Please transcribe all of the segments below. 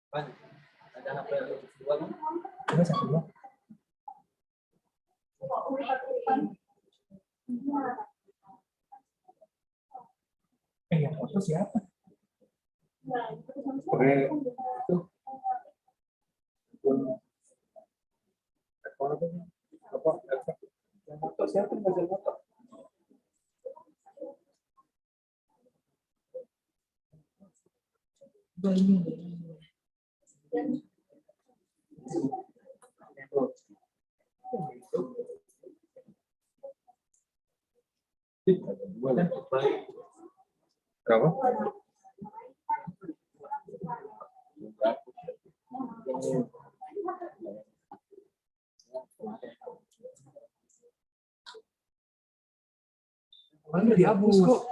Ada HP dua kan? Ini satu dua. Yang foto siapa? Oke. Apa? Yang foto siapa yang ngasih foto? Berapa? Mana dihapus kok?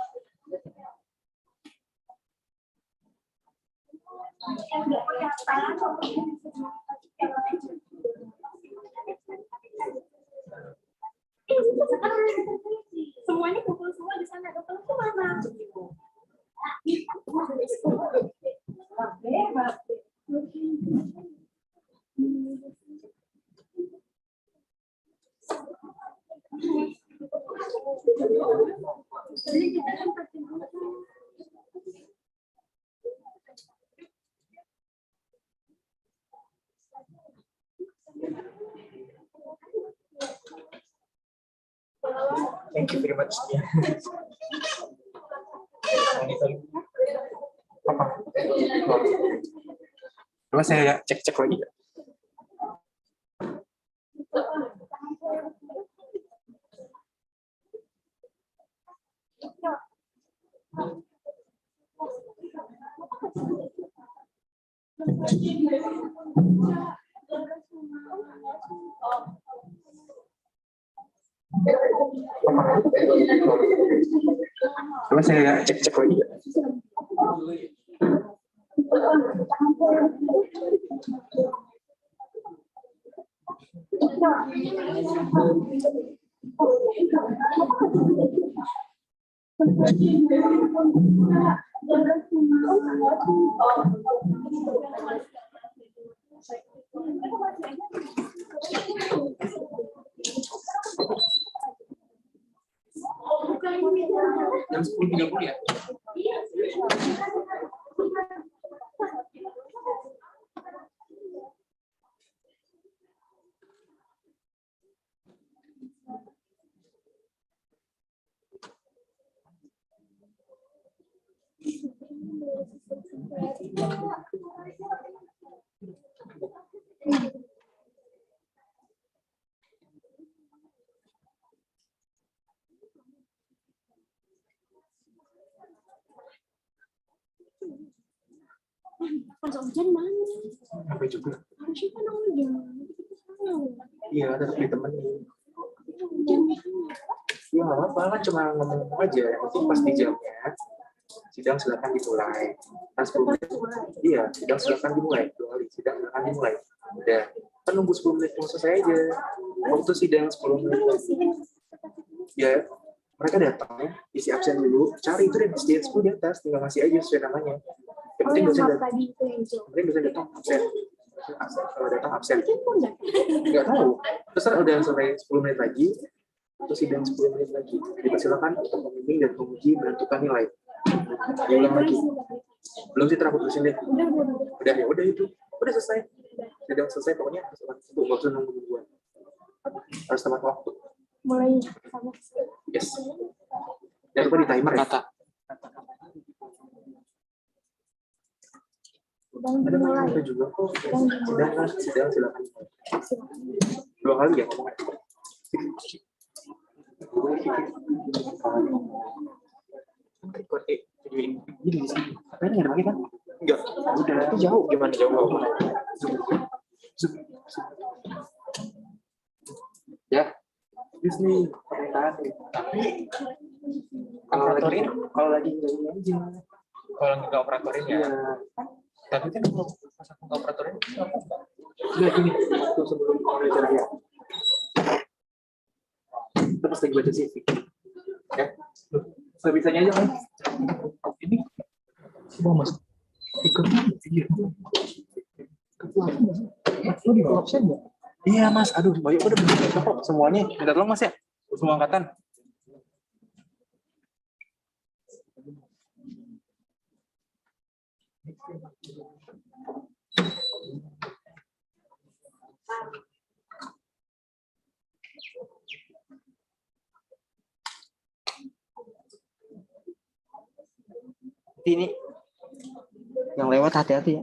Semuanya kumpul semua di sana. Dokter itu mana? Thank you very much. Apa? Coba saya cek lagi. Coba saya cek lagi. Jam 10.30 ya? Pas hujan mana? Sampai juga. Harusnya kan hujan. Iya, tetap ditemenin. Hujan. Iya, nggak apa-apa kan cuma ngomong-ngomong aja. Yang penting pas di jamnya, sidang silakan dimulai. Pas 10 menit, iya, sidang silakan dimulai. 2 kali, sidang silakan dimulai. Udah, kan nunggu 10 menit mau selesai aja. Waktu sidang 10 menit. Ya, mereka datang ya, isi absen dulu, cari itu deh, di 10 di atas, tinggal ngasih aja sesuai namanya. Yang penting dosen datang. Yang dosen datang absen. Kalau datang absen. Nggak tahu. Terus udah selesai 10 menit lagi, terus sidang 10 menit lagi. Dipersilakan untuk membimbing dan menguji menentukan nilai. Diulang lagi. Belum sih terakhir tulisin deh. Udah ya udah itu. Udah selesai. Sidang selesai pokoknya harus tepat waktu, nggak usah nunggu-nungguan. Harus tepat waktu. Mulai sama. Yes. Jangan lupa di timer ya. Ada lagi juga kok. Sidang silakan. 2 kali ya ngomong. Record videoin ini di sini. Apa ini ada lagi kan? Enggak. Udah. Itu jauh gimana jauh? Zoom. Ya. Di sini permintaan. Tapi kalau lagi nggak ini aja. Kalau nggak operatorin ya. Tapi kan kalau pas aku nggak operatorin nggak gini. Waktu sebelum wawancara ya. Terus lagi baca CV. Ya. Sebisanya aja kan. Ini coba mas. Ikut video. Mas, lu di absen ya? Iya Mas, aduh, banyak udah begitu kok semuanya. Minta tolong Mas ya, semua angkatan. Ini yang lewat hati-hati ya.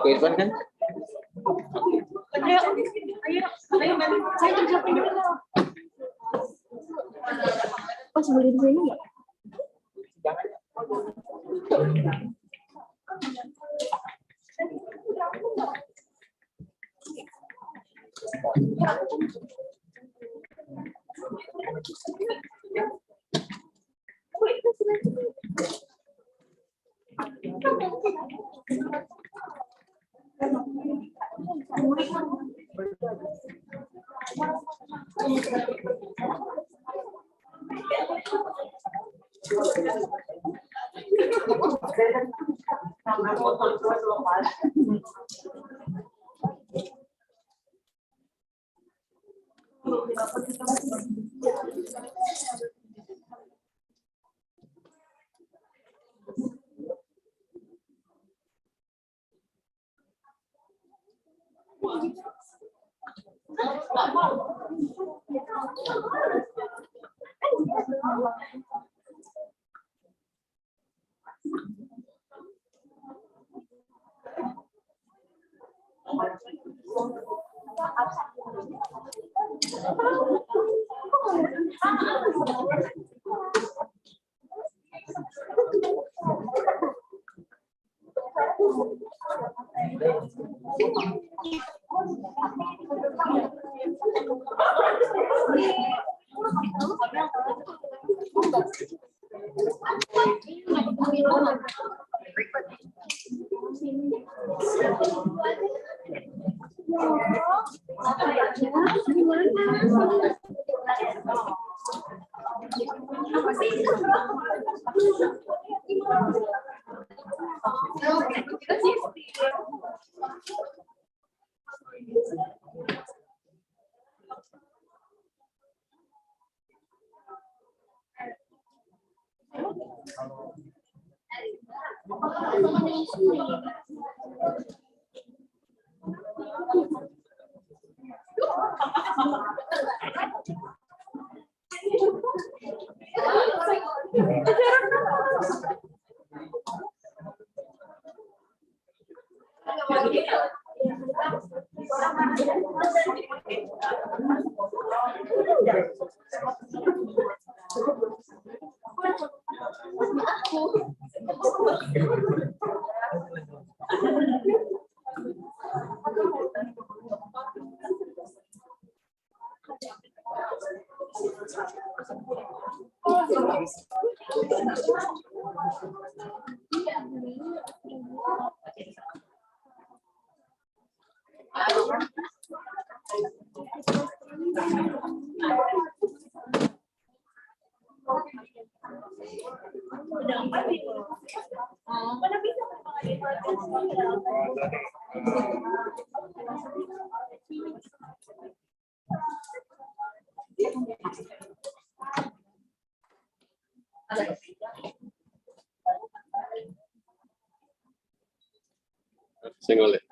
Ke Irfan kan? Ayo, saya kerjain dulu. Oh, sebelum di sini ya? Senggol ya.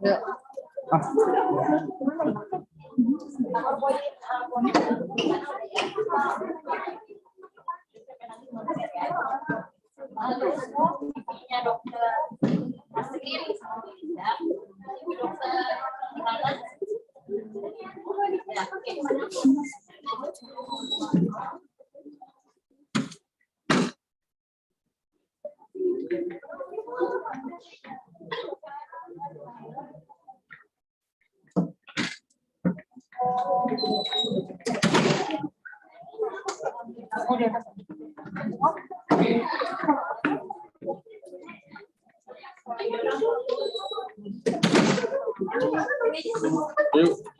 Ya. Dokter Astrid, dokter Yuk.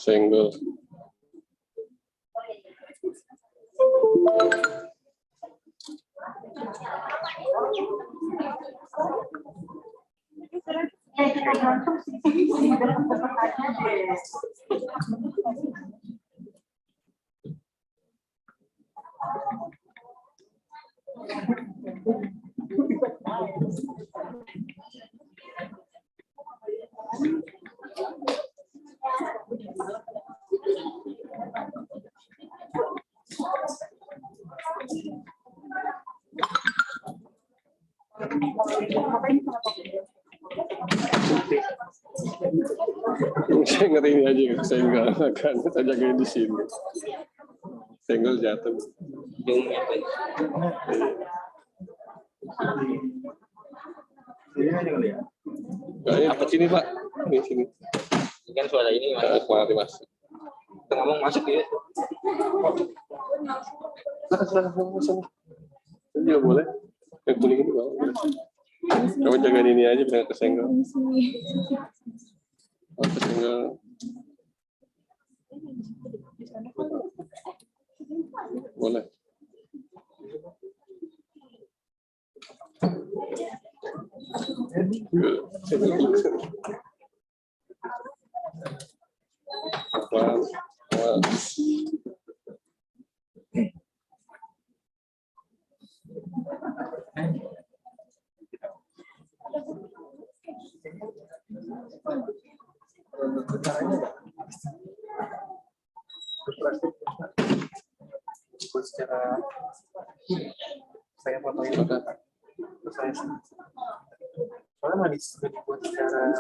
Senggol. Saya ngeri aja, saya nggak akan saya jagain di sini. Senggol jatuh. Kayaknya apa sini Pak? Ini sini. Kan suara ini Mari masuk. ngomong masuk ya. Ini juga boleh. Yang kuning itu boleh. Kamu jagain ini aja biar kesenggol. Oh, kesenggol. Boleh. Secara saya fotoin terus saya soalnya nggak dibuat secara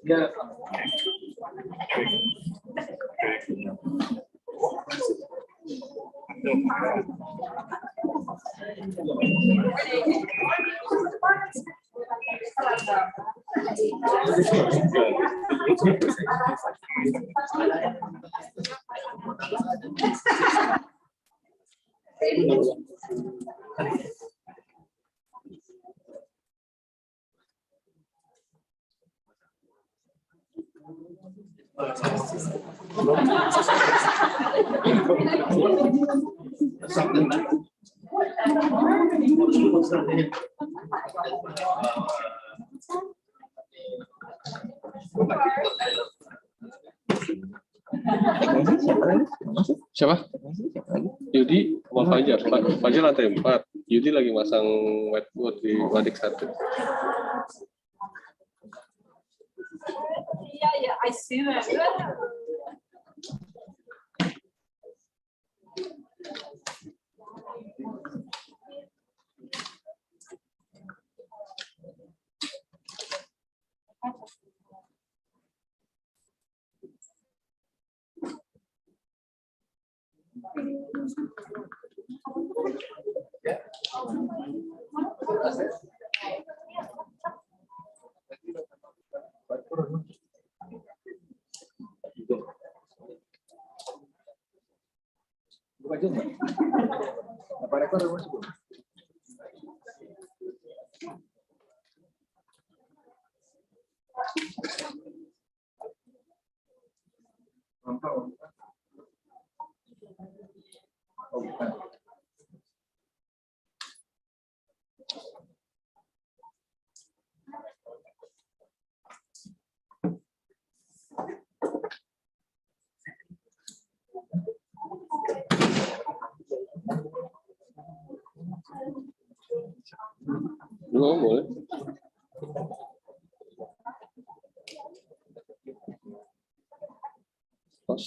ya. Siapa? Yudi sama Fajar. Fajar lantai 4. Yudi lagi masang whiteboard di wadik 1. Yeah, I see that. Buka juga. Apa rekor masuk? Oh, bukan. Belum boleh. Pas.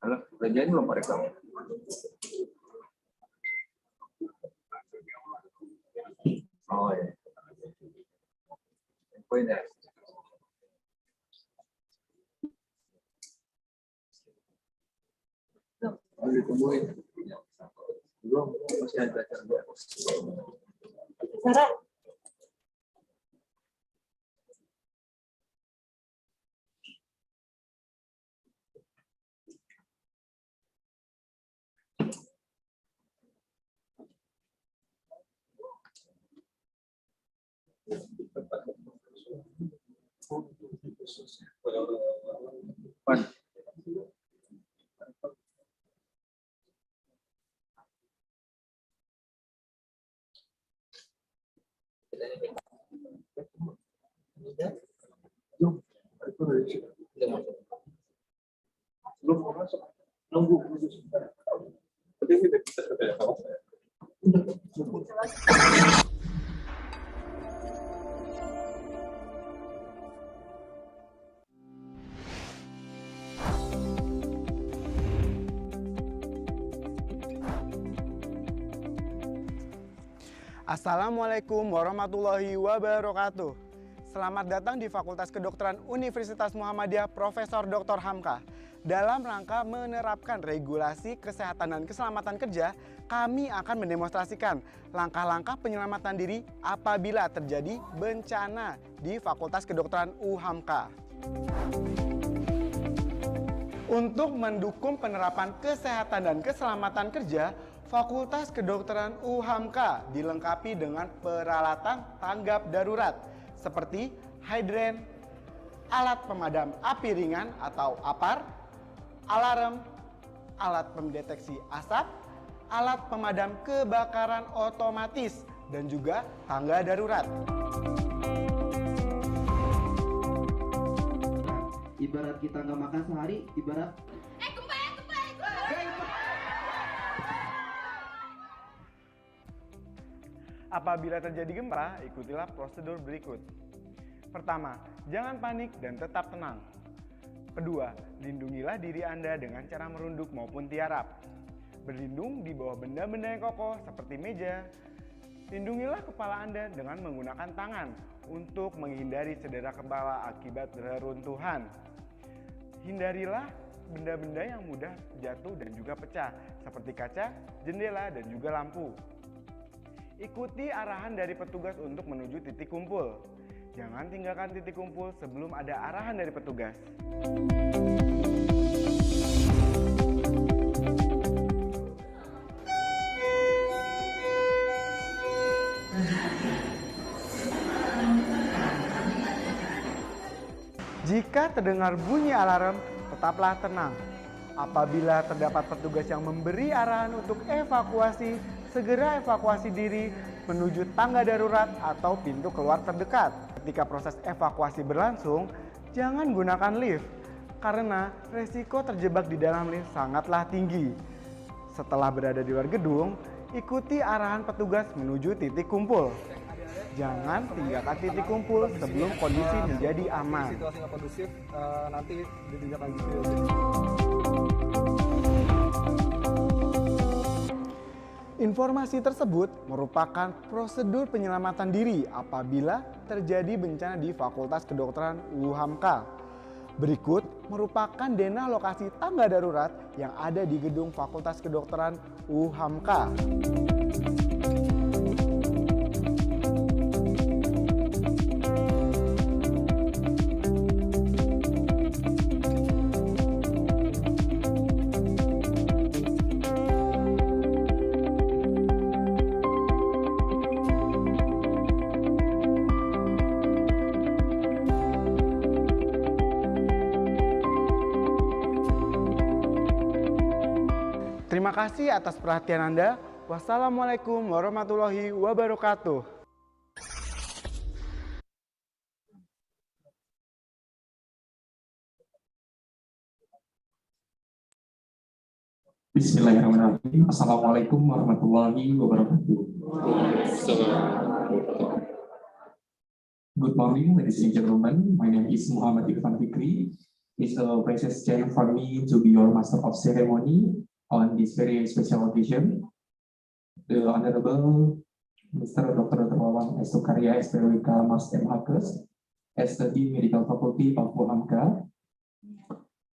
Halo, belanjaan belum Pak Rekam? Oh ya. Poin ya. Belum ditungguin. Belum, masih ada kerja. Sarah. Assalamualaikum warahmatullahi wabarakatuh. Selamat datang di Fakultas Kedokteran Universitas Muhammadiyah Profesor Dr. Hamka. Dalam rangka menerapkan regulasi kesehatan dan keselamatan kerja, kami akan mendemonstrasikan langkah-langkah penyelamatan diri apabila terjadi bencana di Fakultas Kedokteran UHAMKA. Untuk mendukung penerapan kesehatan dan keselamatan kerja, Fakultas Kedokteran UHAMKA dilengkapi dengan peralatan tanggap darurat seperti hidran, alat pemadam api ringan atau APAR, alarm, alat pendeteksi asap, alat pemadam kebakaran otomatis, dan juga tangga darurat. Ibarat kita nggak makan sehari, ibarat Apabila terjadi gempa, ikutilah prosedur berikut. Pertama, jangan panik dan tetap tenang. Kedua, lindungilah diri Anda dengan cara merunduk maupun tiarap. Berlindung di bawah benda-benda yang kokoh seperti meja. Lindungilah kepala Anda dengan menggunakan tangan untuk menghindari cedera kepala akibat reruntuhan. Hindarilah benda-benda yang mudah jatuh dan juga pecah, seperti kaca, jendela, dan juga lampu. Ikuti arahan dari petugas untuk menuju titik kumpul. Jangan tinggalkan titik kumpul sebelum ada arahan dari petugas. Jika terdengar bunyi alarm, tetaplah tenang. Apabila terdapat petugas yang memberi arahan untuk evakuasi, segera evakuasi diri menuju tangga darurat atau pintu keluar terdekat. Ketika proses evakuasi berlangsung, jangan gunakan lift karena resiko terjebak di dalam lift sangatlah tinggi. Setelah berada di luar gedung, ikuti arahan petugas menuju titik kumpul. Jangan tinggalkan titik kumpul sebelum kondisi menjadi aman. Situasi nggak kondusif, nanti ditindaklanjuti. Informasi tersebut merupakan prosedur penyelamatan diri apabila terjadi bencana di Fakultas Kedokteran UHAMKA. Berikut merupakan denah lokasi tangga darurat yang ada di gedung Fakultas Kedokteran UHAMKA. Terima kasih atas perhatian Anda. Wassalamualaikum warahmatullahi wabarakatuh. Bismillahirrahmanirrahim. Assalamualaikum warahmatullahi wabarakatuh. Good morning, ladies and gentlemen. My name is Muhammad Irfan Fikri. It's a precious chance for me to be your master of ceremony on this very special occasion. The Honorable Mr. Dr. Terwawang Estokarya Sp.OK Mas MHKes as the Dean Medical Faculty of UHAMKA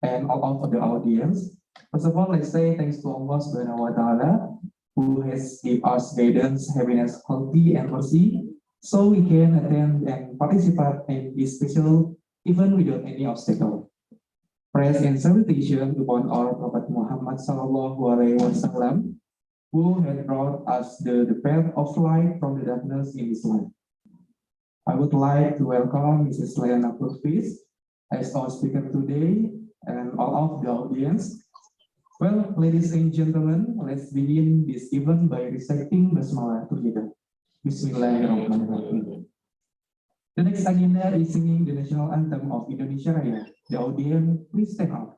and all of the audience. First of all, let's say thanks to Allah Subhanahu wa Ta'ala who has given us guidance, happiness, healthy, and mercy, so we can attend and participate in this special event without any obstacle. Praise and salutation upon our Prophet Muhammad Sallallahu Alaihi Wasallam, who had brought us the path of light from the darkness in this life. I would like to welcome Mrs. Lailana Purvis as our speaker today and all of the audience. Well, ladies and gentlemen, let's begin this event by reciting Basmalah together. Bismillahirrahmanirrahim. The next agenda is singing the national anthem of Indonesia Raya. The audience, please stand up.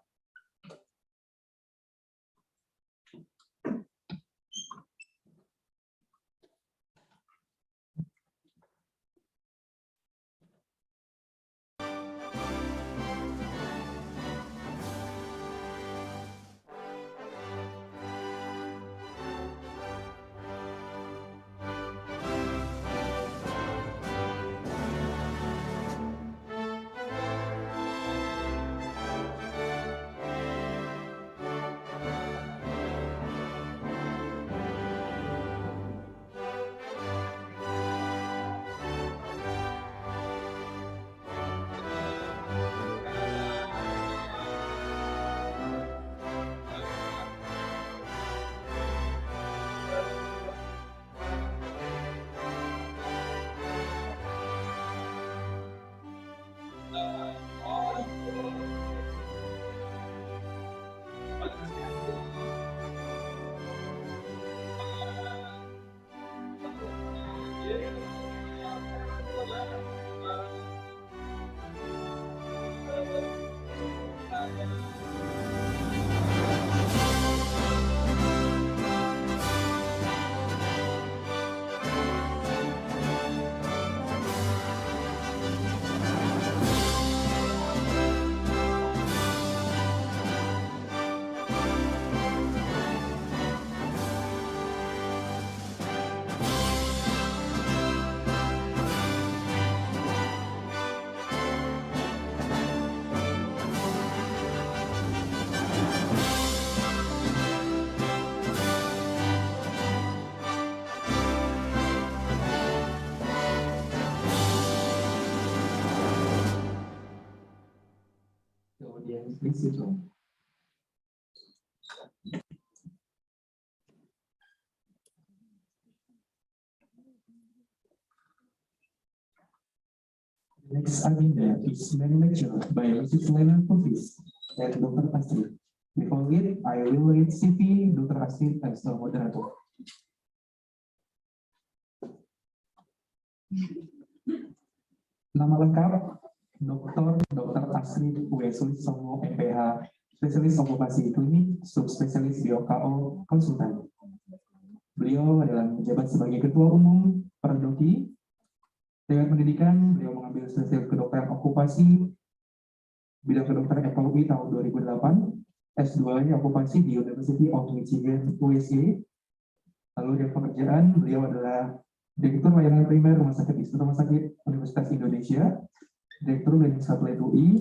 Please sit down. Next agenda is main lecture by Mrs. Lailana Purvis and Dr. Astrid. Before it, I will read CV Dr. Astrid as the moderator. Nama lengkap Dr. Astrid Sulistomo, MPH, spesialis okupasi klinik, subspesialis BOKO, konsultan. Beliau adalah menjabat sebagai Ketua Umum Perdoki. Dengan pendidikan, beliau mengambil spesialis kedokteran okupasi, bidang kedokteran FOI tahun 2008, S2-nya okupasi di University of Michigan, USA. Lalu dari pekerjaan, beliau adalah Direktur Layanan Primer Rumah Sakit Universitas Indonesia, Direktur Klinik Satelit UI,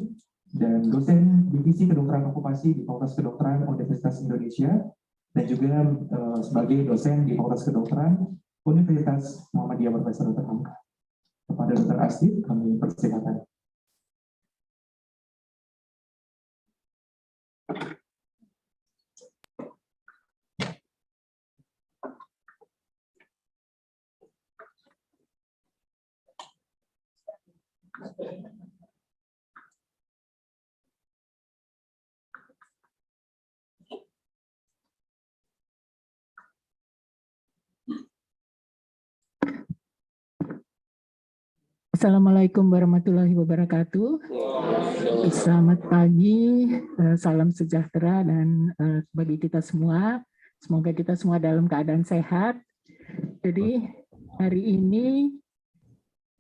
dan dosen divisi kedokteran okupasi di Fakultas Kedokteran Universitas Indonesia, dan juga sebagai dosen di Fakultas Kedokteran Universitas Muhammadiyah Profesor UHAMKA. Kepada Dr. Astrid, kami persilakan. Assalamualaikum warahmatullahi wabarakatuh. Selamat pagi, salam sejahtera dan bagi kita semua. Semoga kita semua dalam keadaan sehat. Jadi hari ini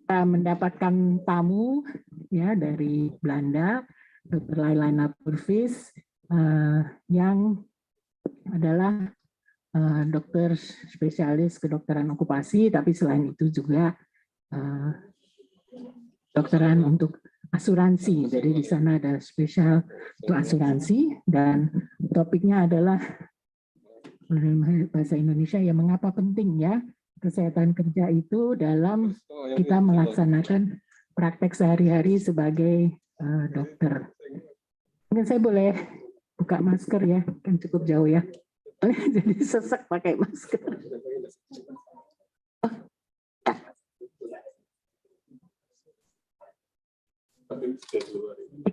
kita mendapatkan tamu ya dari Belanda, Dr. Lailana Purvis, yang adalah dokter spesialis kedokteran okupasi, tapi selain itu juga dokteran untuk asuransi. Jadi di sana ada spesial untuk asuransi dan topiknya adalah bahasa Indonesia ya, mengapa penting ya kesehatan kerja itu dalam kita melaksanakan praktek sehari-hari sebagai dokter. Mungkin saya boleh buka masker ya, kan cukup jauh ya. Jadi sesek pakai masker.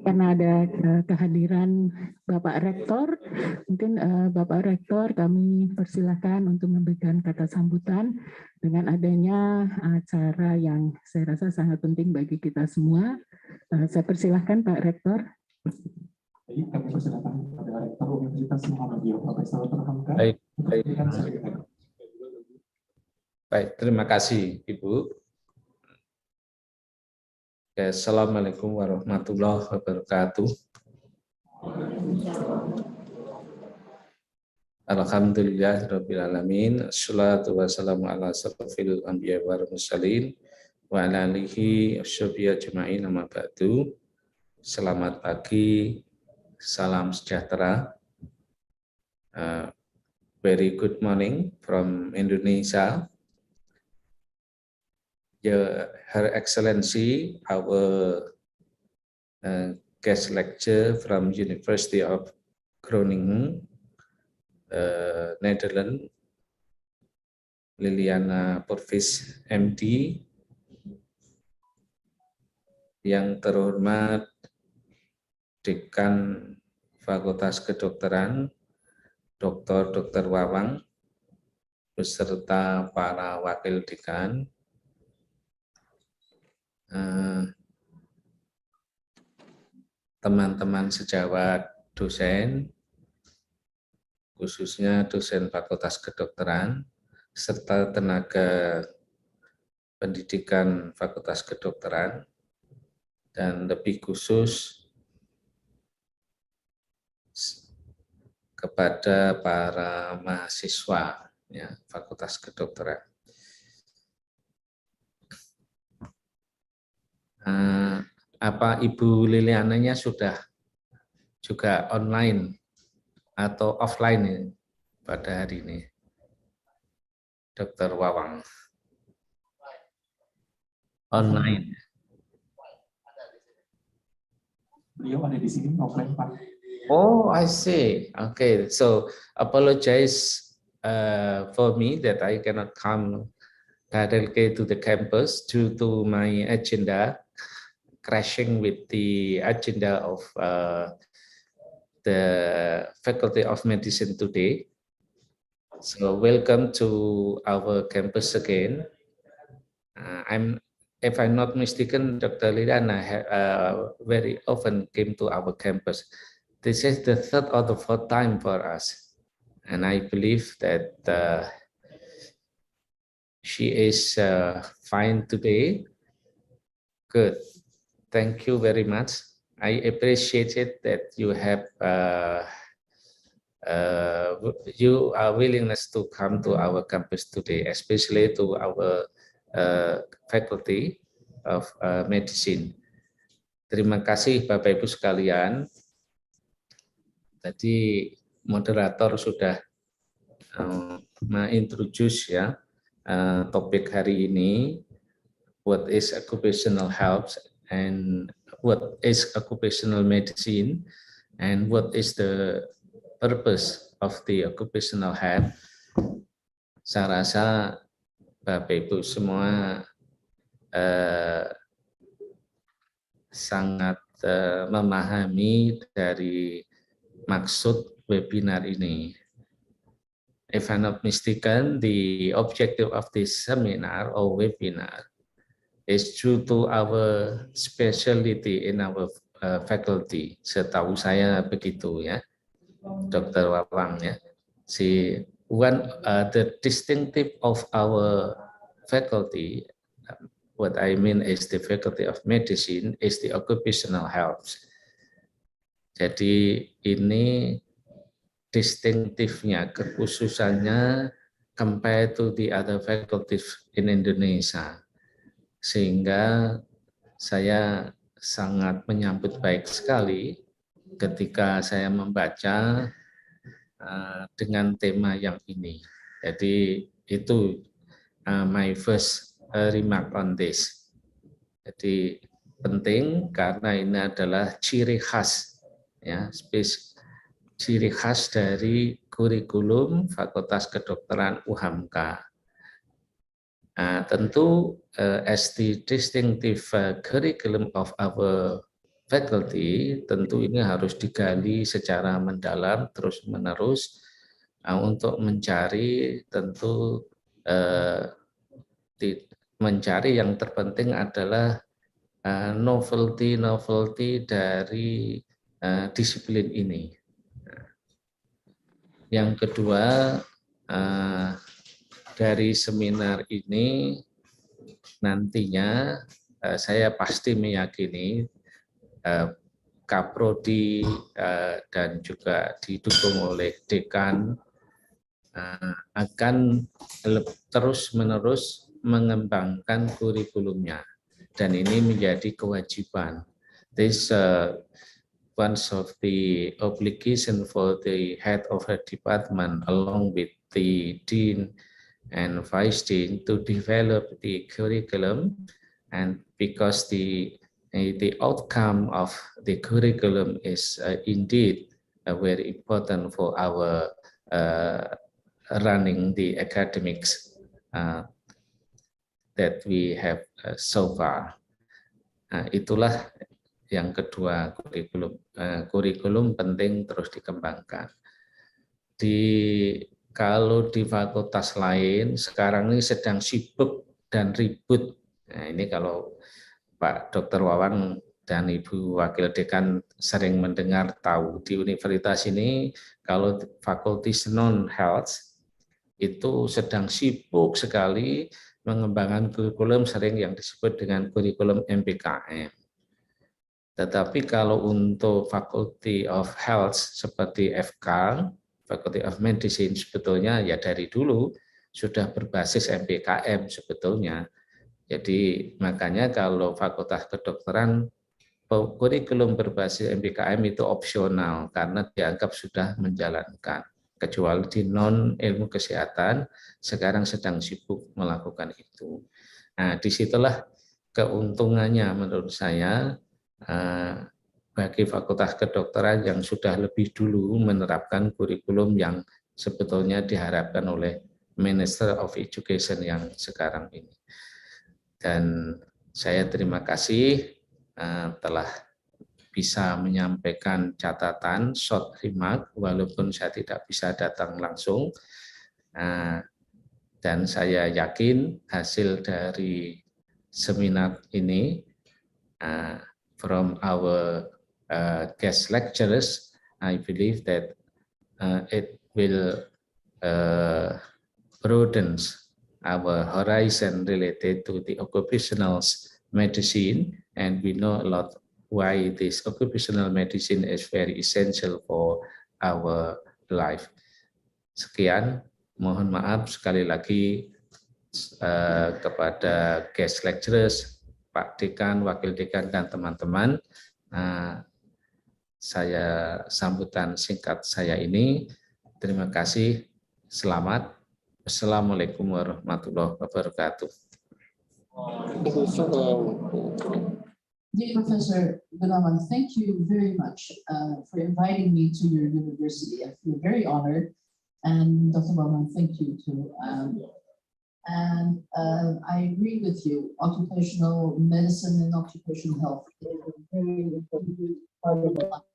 Karena ada kehadiran Bapak Rektor, mungkin Bapak Rektor kami persilahkan untuk memberikan kata sambutan dengan adanya acara yang saya rasa sangat penting bagi kita semua. Saya persilahkan Pak Rektor. Jadi kami persilakan kepada Rektor Universitas Muhammadiyah, Profesor UHAMKA. Baik, terima kasih Ibu. Assalamualaikum warahmatullahi wabarakatuh. Alhamdulillahirabbil alamin. Assalatu wassalamu ala asyrofil anbiya wal mursalin wa ala alihi washabihi ajmain amma ba'du. Selamat pagi, salam sejahtera. Very good morning from Indonesia. Her Excellency, our guest lecturer from University of Groningen, Netherland, Lailana Purvis, MD, yang terhormat Dekan Fakultas Kedokteran, Dr. Wawang, beserta para wakil dekan, teman-teman sejawat dosen, khususnya dosen Fakultas Kedokteran, serta tenaga pendidikan Fakultas Kedokteran, dan lebih khusus kepada para mahasiswa ya, Fakultas Kedokteran. Apa Ibu Liliananya sudah juga online atau offline ya, pada hari ini, Dr. Wawang? Online. Beliau ada di sini offline, Pak. Oh, I see. Okay, so apologize for me that I cannot come directly to the campus due to my agenda crashing with the agenda of the Faculty of Medicine today. So welcome to our campus again. If I'm not mistaken, Dr. Lailana very often came to our campus. This is the third or the fourth time for us, and I believe that she is fine today. Good. Thank you very much. I appreciate it that you have your willingness to come to our campus today, especially to our Faculty of Medicine. Terima kasih Bapak Ibu sekalian. Tadi moderator sudah mengintroduce ya topik hari ini, what is occupational health and what is occupational medicine and what is the purpose of the occupational health. Saya rasa Bapak Ibu semua sangat memahami dari maksud webinar ini. If I'm not mistaken, the objective of this seminar or webinar is due to our specialty in our faculty. Setahu saya begitu ya, Dr. Wawang ya. The distinctive of our faculty, what I mean is the Faculty of Medicine, is the occupational health. Jadi ini distinktifnya, kekhususannya compared to the other faculties in Indonesia. Sehingga saya sangat menyambut baik sekali ketika saya membaca dengan tema yang ini. Jadi itu my first remark on this. Jadi penting karena ini adalah ciri khas ya, ciri khas dari kurikulum Fakultas Kedokteran UHAMKA. Tentu as the distinctive curriculum of our faculty, tentu ini harus digali secara mendalam terus-menerus untuk mencari tentu mencari yang terpenting adalah novelty dari disiplin ini. Yang kedua, dari seminar ini nantinya saya pasti meyakini Kaprodi dan juga didukung oleh dekan akan terus-menerus mengembangkan kurikulumnya, dan ini menjadi kewajiban. This one of the obligation for the head of a department along with the dean and vice dean to develop the curriculum, and because the outcome of the curriculum is indeed very important for our running the academics that we have so far. Itulah yang kedua, kurikulum penting terus dikembangkan. Kalau di fakultas lain sekarang ini sedang sibuk dan ribut. Nah, ini kalau Pak Dr. Wawan dan Ibu Wakil Dekan sering mendengar tahu, di universitas ini kalau fakultas non-health itu sedang sibuk sekali mengembangkan kurikulum sering yang disebut dengan kurikulum MPKM. Tetapi kalau untuk Faculty of Health seperti FK, Faculty of Medicine, sebetulnya ya dari dulu sudah berbasis MPKM sebetulnya. Jadi makanya kalau Fakultas Kedokteran kurikulum berbasis MPKM itu opsional karena dianggap sudah menjalankan. Kecuali di non ilmu kesehatan sekarang sedang sibuk melakukan itu. Nah, disitulah keuntungannya menurut saya bagi Fakultas Kedokteran yang sudah lebih dulu menerapkan kurikulum yang sebetulnya diharapkan oleh Minister of Education yang sekarang ini. Dan saya terima kasih telah bisa menyampaikan catatan short remark walaupun saya tidak bisa datang langsung, dan saya yakin hasil dari seminar ini from our guest lecturers, I believe that it will broadens our horizon related to the occupational medicine, and we know a lot why this occupational medicine is very essential for our life. Sekian, mohon maaf sekali lagi kepada guest lecturers, Pak Dekan, Wakil Dekan, dan teman-teman. Saya sambutan singkat saya ini. Terima kasih, selamat. Assalamualaikum warahmatullahi wabarakatuh. Dear Professor Gunawan, thank you very much for inviting me to your university. I feel very honored, and Dr. Bowman, thank you too. I agree with you. Occupational medicine and occupational health is a very important part of life.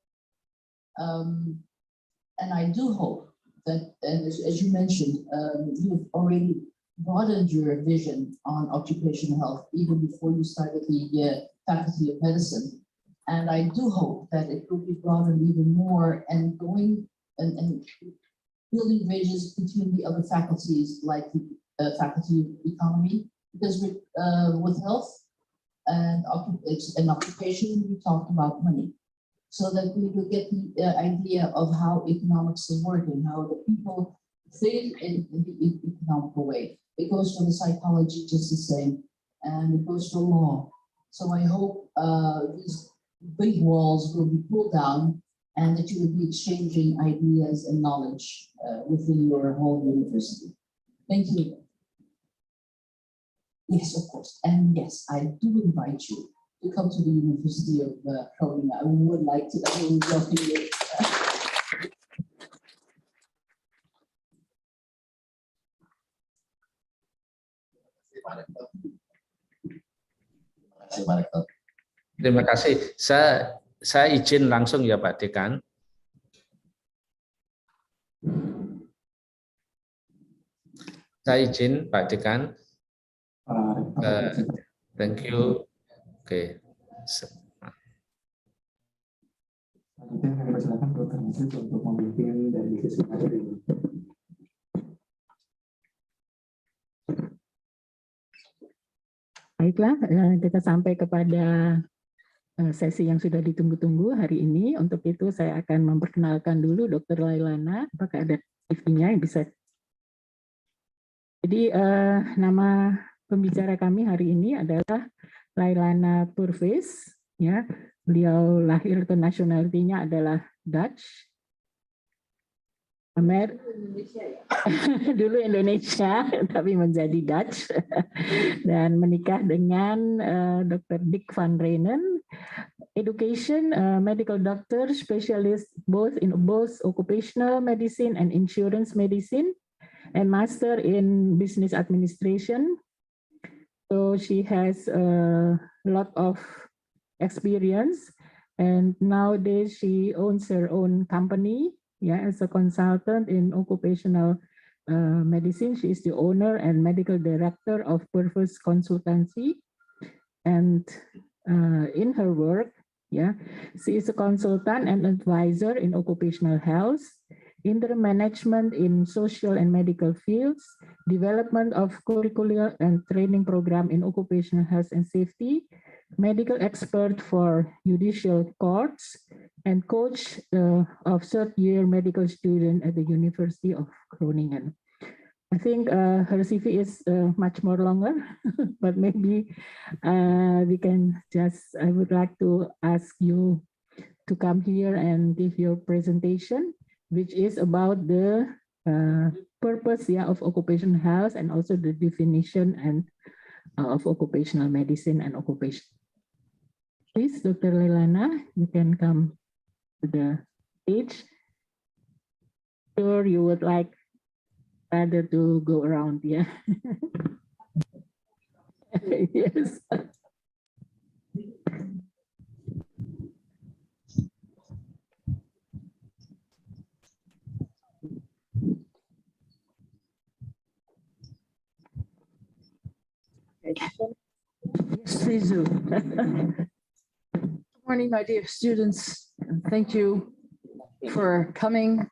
And I do hope that, as you mentioned, you've already broadened your vision on occupational health even before you started the Faculty of Medicine. And I do hope that it will be broadened even more and going and building bridges between the other faculties like the Faculty of Economy, because with health and occupation, we talked about money. So that we will get the idea of how economics is working, how the people think in the economical way. It goes for the psychology just the same, and it goes for law. So I hope these big walls will be pulled down and that you will be exchanging ideas and knowledge within your whole university. Thank you. Yes, of course. And yes, I do invite you to come to the University of Groningen. I would like to, I would welcome you. Terima kasih. Saya Saya izin langsung ya Pak Dekan. Saya izin Pak Dekan. Thank you. Oke. Selanjutnya kami persilakan Dr. Astrid untuk memimpin dari sesi materi ini. Baiklah, kita sampai kepada sesi yang sudah ditunggu-tunggu hari ini. Untuk itu saya akan memperkenalkan dulu Dr. Lailana. Apakah ada CV-nya yang bisa? Jadi nama pembicara kami hari ini adalah Lailana Purvis. Ya, beliau lahir atau nationality-nya adalah Dutch. Dulu Indonesia, tapi menjadi Dutch. Dan menikah dengan Dr. Dick van Reenen. Education, medical doctor, specialist both in occupational medicine and insurance medicine, and master in business administration. So she has a lot of experience, and nowadays she owns her own company, as a consultant in occupational medicine. She is the owner and medical director of Purvis Consultancy, and in her work, she is a consultant and advisor in occupational health, interim management in social and medical fields, development of curricular and training program in occupational health and safety, medical expert for judicial courts, and coach of third-year medical student at the University of Groningen. I think her CV is much more longer, but maybe we can just, I would like to ask you to come here and give your presentation, which is about the purpose of occupational health and also the definition and of occupational medicine and occupation. Please, Dr. Lailana, you can come to the stage. Sure, you would like rather to go around, Yes. Yes, please do. Good morning, my dear students. And thank you for coming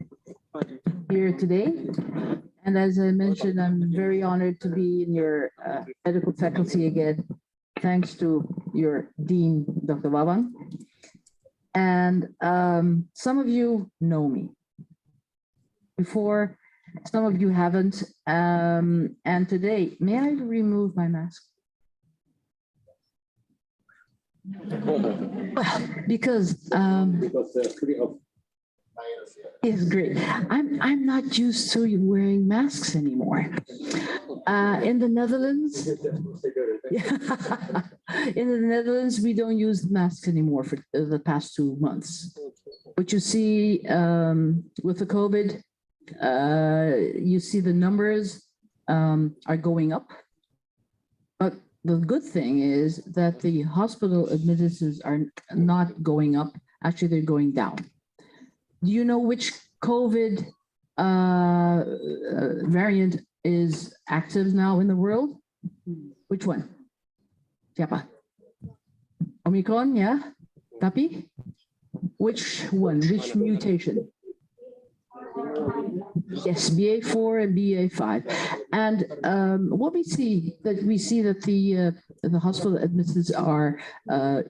here today. And as I mentioned, I'm very honored to be in your medical faculty again, thanks to your dean, Dr. Wabang. And some of you know me before, some of you haven't. And today, may I remove my mask? Well, because it's great. I'm not used to wearing masks anymore. In the Netherlands, we don't use masks anymore for the past 2 months. But you see, with the COVID, you see the numbers are going up. But the good thing is that the hospital admissions are not going up. Actually, they're going down. Do you know which COVID variant is active now in the world? Which one? Siapa? Omicron, yeah? Tapi? Which one? Which mutation? Yes, BA4 and BA5. And what we see that the hospital admissions are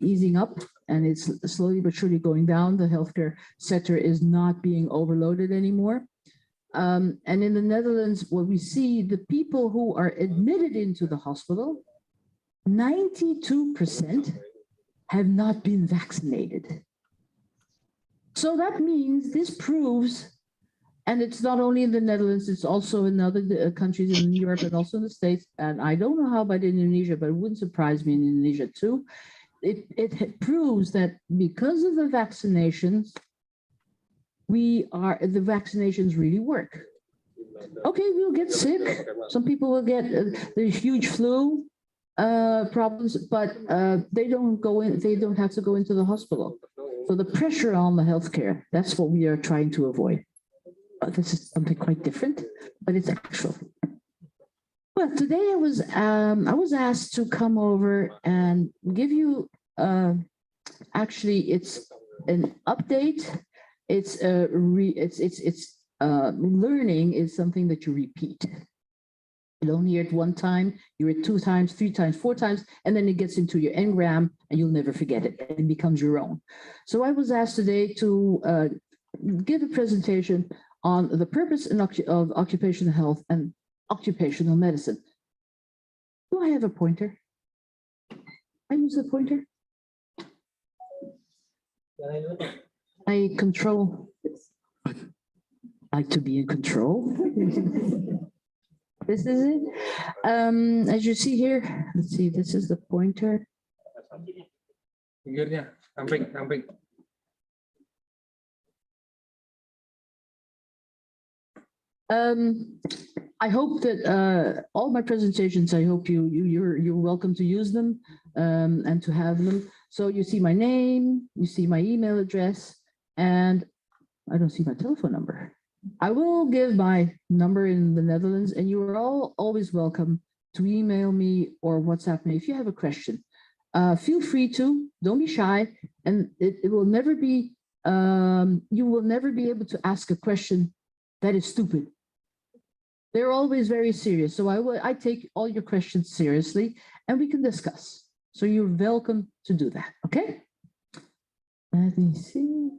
easing up, and it's slowly but surely going down. The healthcare sector is not being overloaded anymore. And in the Netherlands, what we see, the people who are admitted into the hospital, 92% have not been vaccinated. So that means this proves, and it's not only in the Netherlands, it's also in other countries in Europe and also in the States. And I don't know how about Indonesia, but it wouldn't surprise me in Indonesia too. It proves that because of the vaccinations, the vaccinations really work. Okay, we'll get sick. Some people will get the huge flu problems, but they don't go in. They don't have to go into the hospital. So the pressure on the healthcare, that's what we are trying to avoid. This is something quite different, but it's actual. Well, today I was asked to come over and give you, actually it's an update. It's learning is something that you repeat. You don't hear it one time, you hear it 2 times, 3 times, 4 times, and then it gets into your engram and you'll never forget it. It becomes your own. So I was asked today to give a presentation on the purpose of occupational health and occupational medicine. Do I have a pointer? I use a pointer. I control. I like to be in control. This is it. As you see here, let's see, this is the pointer. Pinggirnya, samping. I hope that all my presentations, I hope you're welcome to use them and to have them. So you see my name, you see my email address, and I don't see my telephone number. I will give my number in the Netherlands, and you are all always welcome to email me or WhatsApp me if you have a question. Feel free to, don't be shy, and it will never be, you will never be able to ask a question that is stupid. They're always very serious. So I take all your questions seriously and we can discuss. So you're welcome to do that, okay? Let me see.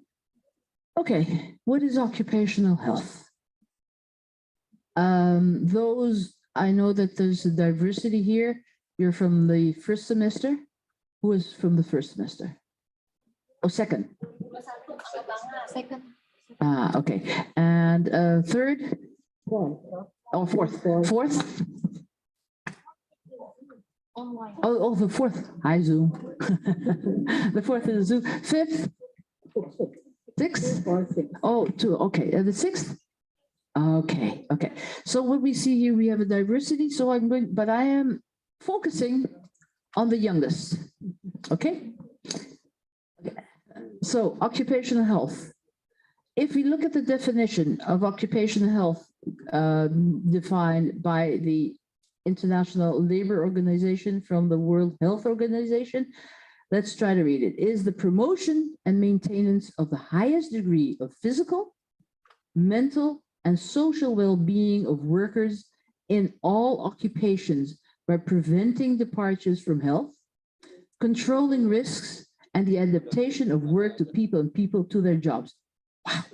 Okay, what is occupational health? I know that there's a diversity here. You're from the first semester. Who is from the first semester? Oh, second. Second. Okay. And third? Oh, fourth. Fourth? Oh, the fourth. Hi, Zoom. The fourth is Zoom. Fifth? Sixth? Oh, 2. Okay. The sixth? Okay. Okay. So what we see here, we have a diversity. So but I am focusing on the youngest. Okay. So occupational health. If we look at the definition of occupational health defined by the International Labor Organization from the World Health Organization, let's try to read it. Is the promotion and maintenance of the highest degree of physical, mental, and social well-being of workers in all occupations by preventing departures from health, controlling risks, and the adaptation of work to people and people to their jobs. Wow.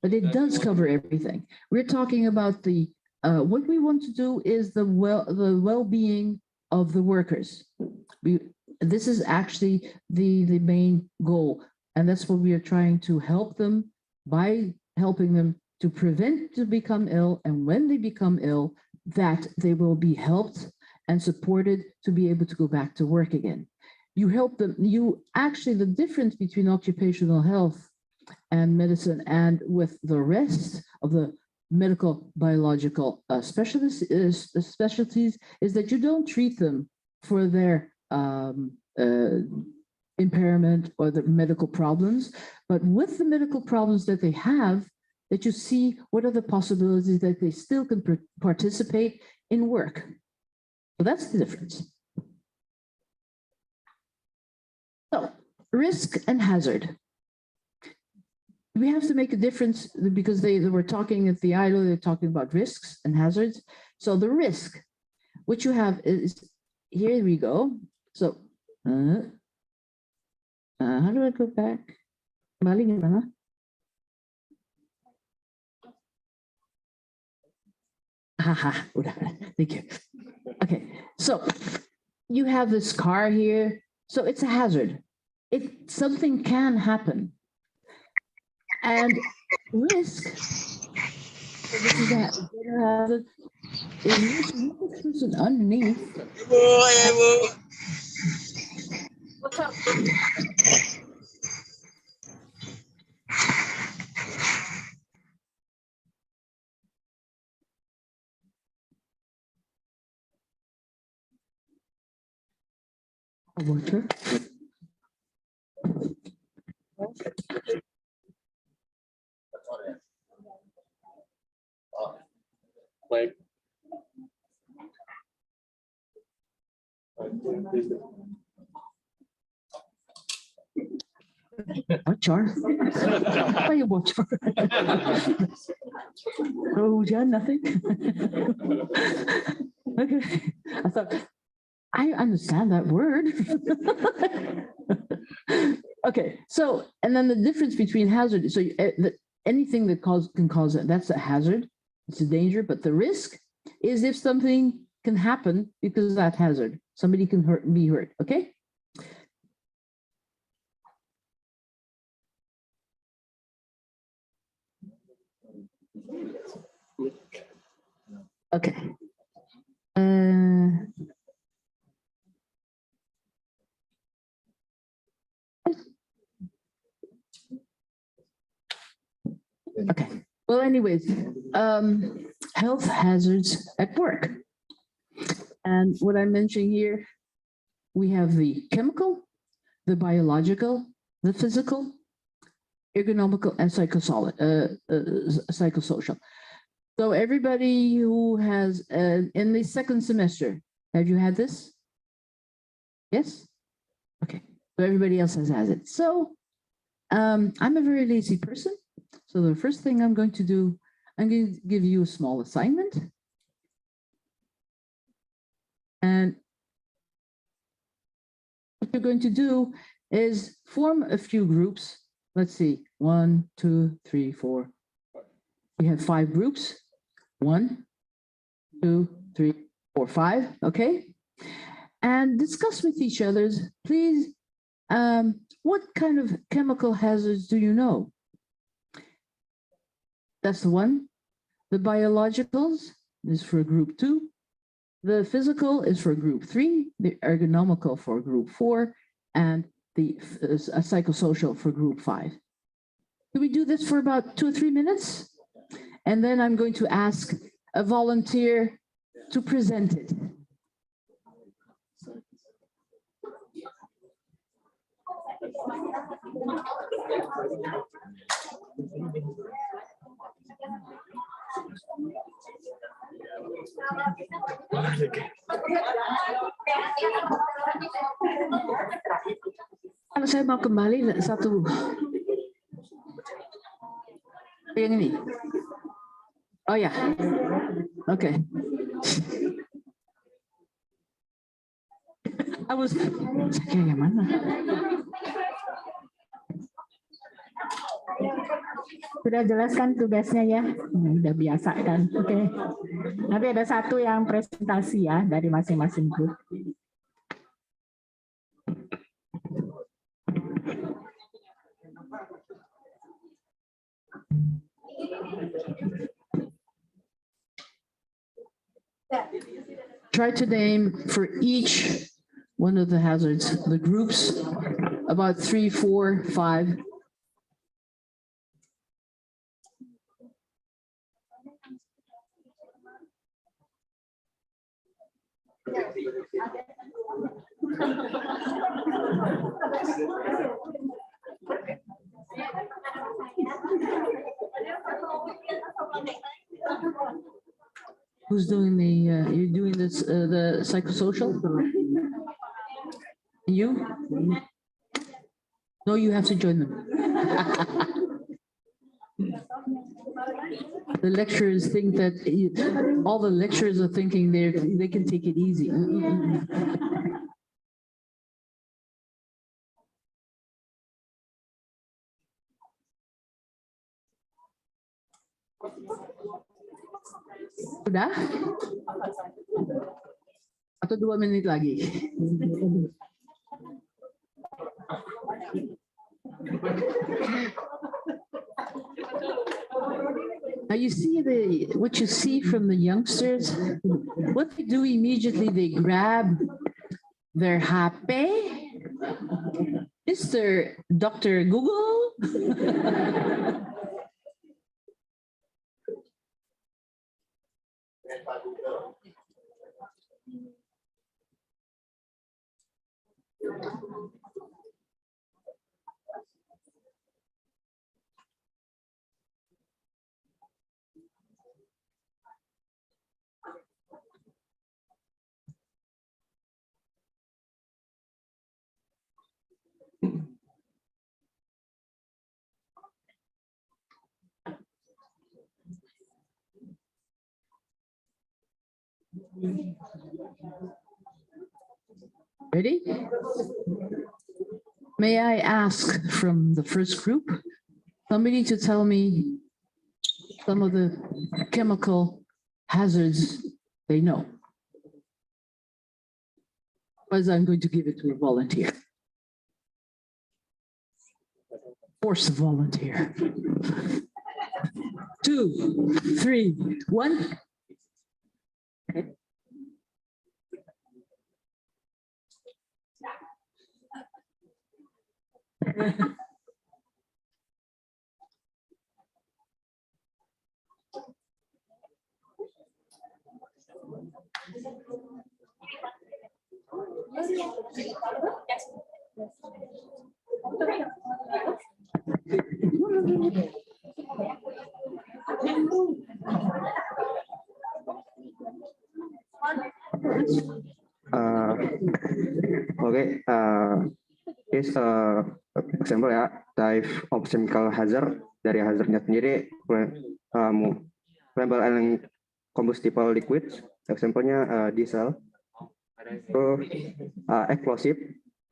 But it does cover everything. We're talking about the what we want to do is the well-being of the workers. This is actually the main goal, and that's what we are trying to help them by helping them to prevent to become ill, and when they become ill, that they will be helped and supported to be able to go back to work again. You help them. Actually, the difference between occupational health and medicine and with the rest of the medical biological specialties is that you don't treat them for their impairment or the medical problems, but with the medical problems that they have, that you see what are the possibilities that they still can participate in work. So that's the difference. So risk and hazard. We have to make a difference because they were talking at the ILO, they're talking about risks and hazards. So the risk, what you have is, here we go. So, how do I go back? Thank you. Okay, so you have this car here. So it's a hazard. Something can happen. And risk, so this is that hazard, is this person underneath. What's up? Water. Baik. Bocor? Apa ya bocor? Oh, hujan, nothing. Okay, I thought I understand that word. Okay, so and then the difference between hazard. So anything that can cause it, that's a hazard. It's a danger, but the risk is if something can happen because of that hazard. Somebody can be hurt. Okay. Okay. Okay. Well, anyways, health hazards at work. And what I'm mentioning here, we have the chemical, the biological, the physical, ergonomical, and psychosocial. So everybody who has, in the second semester, have you had this? Yes? Okay, so everybody else has it. So I'm a very lazy person. So the first thing I'm going to do, I'm going to give you a small assignment. And what you're going to do is form a few groups. Let's see, 1, 2, 3, 4. We have 5 groups. 1, 2, 3, 4, 5. Okay. And discuss with each other, please, what kind of chemical hazards do you know? That's the 1. The biologicals is for group 2. The physical is for group 3, the ergonomical for group 4, and the psychosocial for group 5. Do we do this for about 2 or 3 minutes? And then I'm going to ask a volunteer to present it. Kalau saya mau kembali satu yang ini. Oh ya, oke. Saya yang mana? Sudah jelaskan tugasnya ya, udah biasa kan, oke. Nanti ada satu yang presentasi ya dari masing-masing grup. Try to name for each one of the hazards, the groups, about 3, 4, 5. Who's doing the, you're doing this, the psychosocial? You? No, you have to join them. The lecturers think that, all the lecturers are thinking they can take it easy. Sudah? Atau 2 menit lagi? Now you see what you see from the youngsters, what they do immediately, they grab their HP, Mr. Dr. Google. Ready? May I ask from the first group, somebody to tell me some of the chemical hazards they know? Otherwise, I'm going to give it to a volunteer. Force a volunteer. 2, 3, 1. Okay. Okay, is example ya, type of chemical hazard. Dari hazardnya sendiri, flammable and combustible liquids, example-nya diesel, explosive,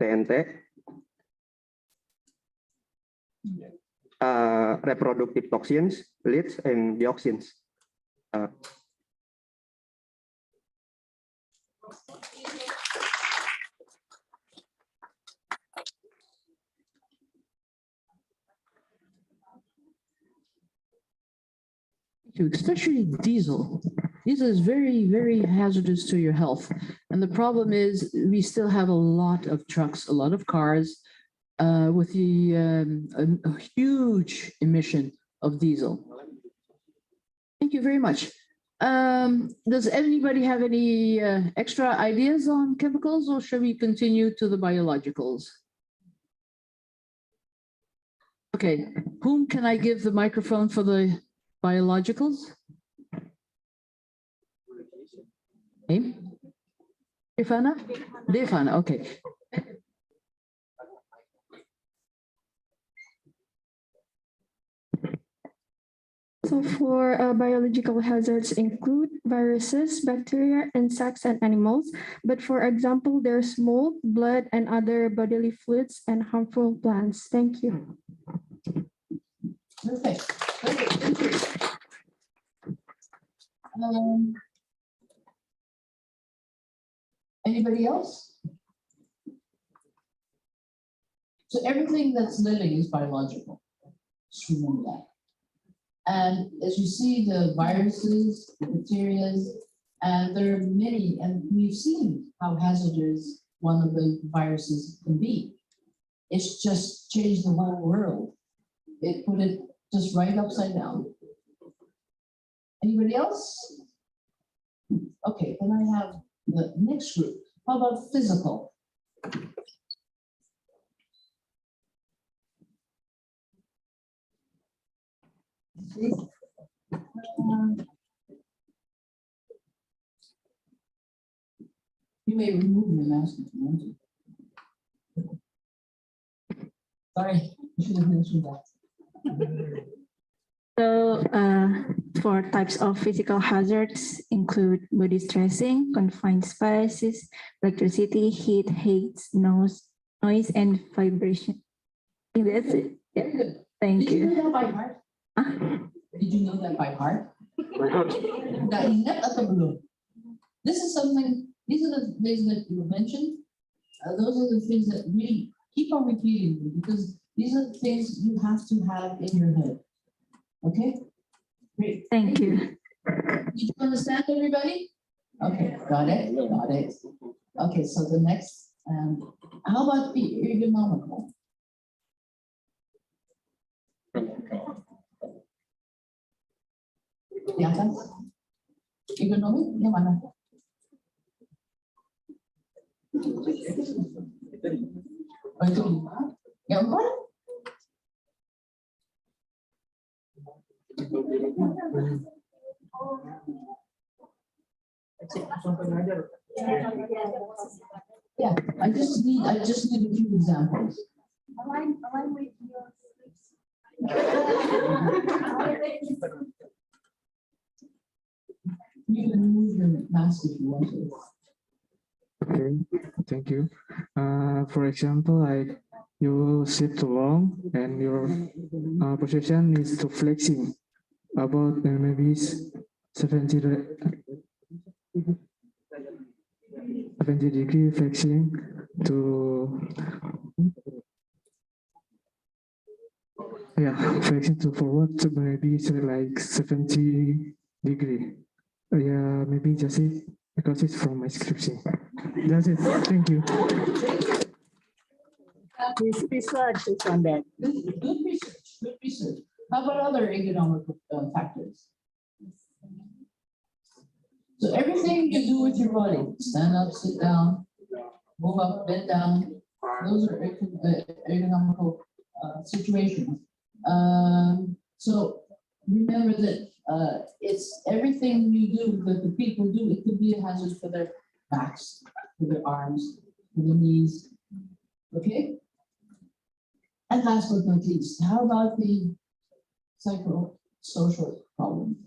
TNT, reproductive toxins, leads, and dioxins. Especially diesel. Diesel is very, very hazardous to your health. And the problem is we still have a lot of trucks, a lot of cars with a huge emission of diesel. Thank you very much. Does anybody have any extra ideas on chemicals, or shall we continue to the biologicals? Okay, whom can I give the microphone for the biologicals? Name? Defana? Defana, okay. So for biological hazards include viruses, bacteria, insects, and animals. But for example, there's mold, blood, and other bodily fluids and harmful plants. Thank you. Perfect. Thank you. Anybody else? So everything that's living is biological. Just remember that. And as you see, the viruses, the bacteria, and there are many, and we've seen how hazardous one of the viruses can be. It's just changed the whole world. It put it just right upside down. Anybody else? Okay, then I have the next group. How about physical? You may remove the mask if you want to. Sorry, I should have mentioned that. So for types of physical hazards include body stressing, confined spaces, electricity, heat, noise, and vibration. I think that's it. Yeah. Very good. Thank you. Did you know that by heart? Did you know that by heart? Naingat atau belum? This is something, these are the things that you mentioned. Those are the things that really keep on repeating them, because these are the things you have to have in your head. Okay? Great. Thank you. Did you understand, everybody? Okay, got it, got it. Okay, so the next, how about the ergonomical? Di atas? Ergonomi yang mana? Oh, itu 5. Yang 4? Yeah, I just need a few examples. Align with your You can remove your mask if you want to. Okay, thank you. For example, like you sit too long and your position is too flexing about maybe 70 degree flexing to flexing to forward to maybe like 70 degree. Yeah, maybe just it because it's from my scripting. That's it. Thank you. Research is on that. Good research. Good research. How about other economic factors? So everything you do with your body, stand up, sit down, move up, bend down, those are economical situations. So remember that it's everything you do that the people do. It could be a hazard for their backs, for their arms, for their knees. Okay? And last but not least, how about the psychosocial problems?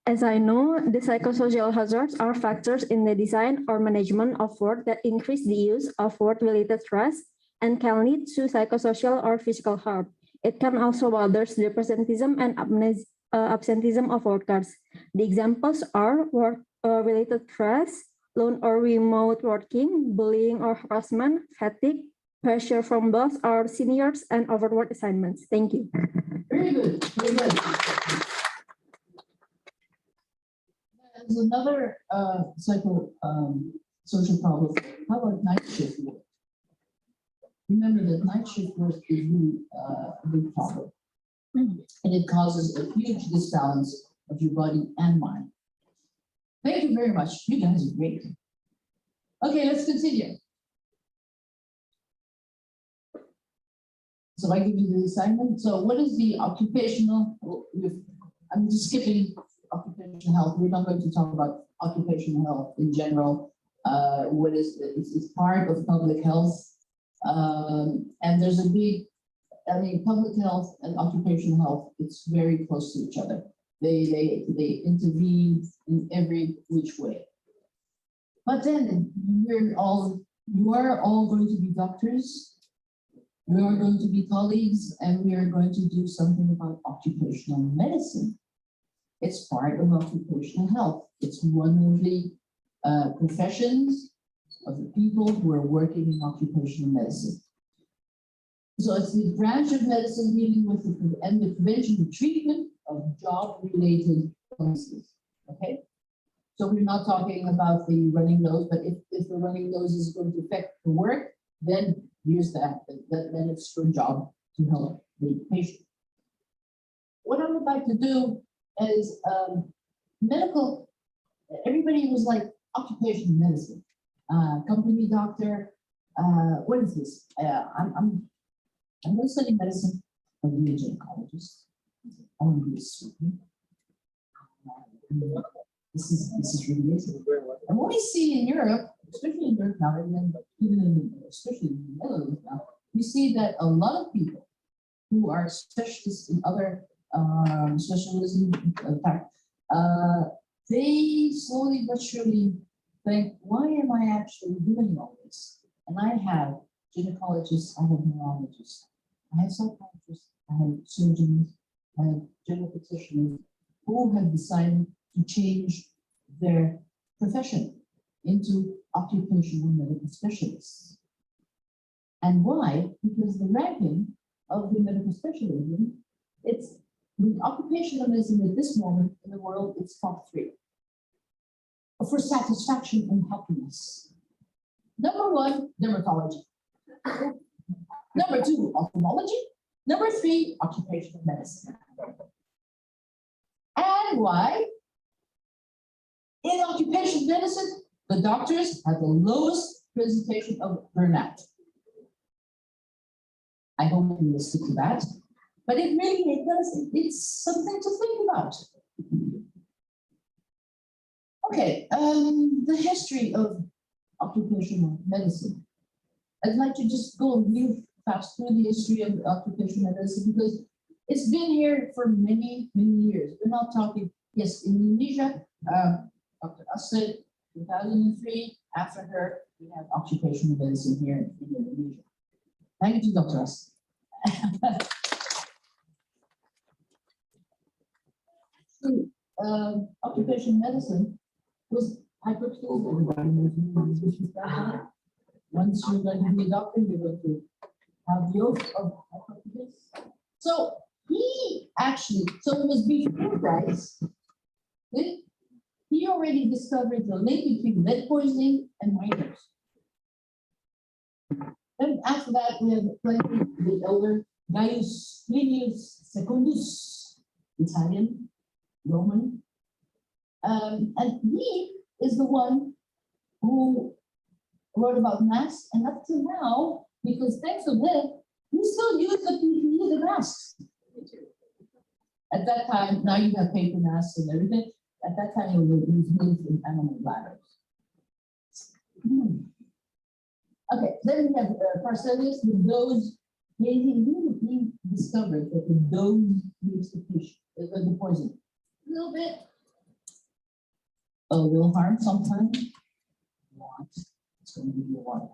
As I know, the psychosocial hazards are factors in the design or management of work that increase the use of work-related stress and can lead to psychosocial or physical harm. It can also bother the presenteeism and absenteeism of workers. The examples are work-related stress, lone or remote working, bullying or harassment, fatigue, pressure from boss or seniors, and overwork assignments. Thank you. Very good. Very good. There's another social problem. How about night shift work? Remember that night shift work is really a big problem. And it causes a huge disbalance of your body and mind. Thank you very much. You guys are great. Okay, let's continue. So I give you the assignment. So what is the occupational, I'm just skipping occupational health. We're not going to talk about occupational health in general. What is it's part of public health. And there's a big, I mean, public health and occupational health, it's very close to each other. They intervene in every which way. But then you are all going to be doctors. We are going to be colleagues, and we are going to do something about occupational medicine. It's part of occupational health. It's one of the professions of the people who are working in occupational medicine. So it's the branch of medicine dealing with the prevention and treatment of job-related illnesses. Okay, so we're not talking about the running nose, but if the running nose is going to affect the work, then here's that. Then it's your job to help the patient. What I would like to do is medical. Everybody was like occupational medicine, company doctor. What is this? I'm going to study medicine. I'm going to be a gynecologist. I want to be a surgeon. This is really amazing. And what we see in Europe, especially in Europe now, and even especially in the Netherlands now, we see that a lot of people who are specialists in other specialisms, in fact, they slowly but surely think, why am I actually doing all this? And I have gynecologists, I have neurologists, I have psychiatrists, I have surgeons, I have general practitioners who have decided to change their profession into occupational medical specialists. And why? Because the ranking of the medical specialism, it's the occupational medicine at this moment in the world, it's top 3 for satisfaction and happiness. Number 1, dermatology. Number 2, ophthalmology. Number 3, occupational medicine. And why? In occupational medicine, the doctors have the lowest presentation of burnout. I hope you will stick to that. But it does. It's something to think about. Okay, the history of occupational medicine. I'd like to just go real fast through the history of occupational medicine because It's been here for many, many years. We're not talking, yes, in Indonesia, Dr. Astrid, 2003, after her, we have occupational medicine here in Indonesia. Thank you, Dr. Astrid. Occupational medicine was, I propose everybody knows which is that. Once you're going to be a doctor, you're going to have the oath of Hippocrates. So he actually, so it was before guys, he already discovered the link between lead poisoning and minors. Then after that, we have the elder Gaius Plinius Secundus, Italian, Roman. And he is the one who wrote about masks, and up to now, because thanks to him, we still use the PPE, the masks. At that time, now you have paper masks and everything. At that time, you would use meat in animal bladders. Okay, then we have Paracelsus with those. He discovered that the dose makes the fish, the poison. A little bit. Will harm sometimes. It's going to give you one.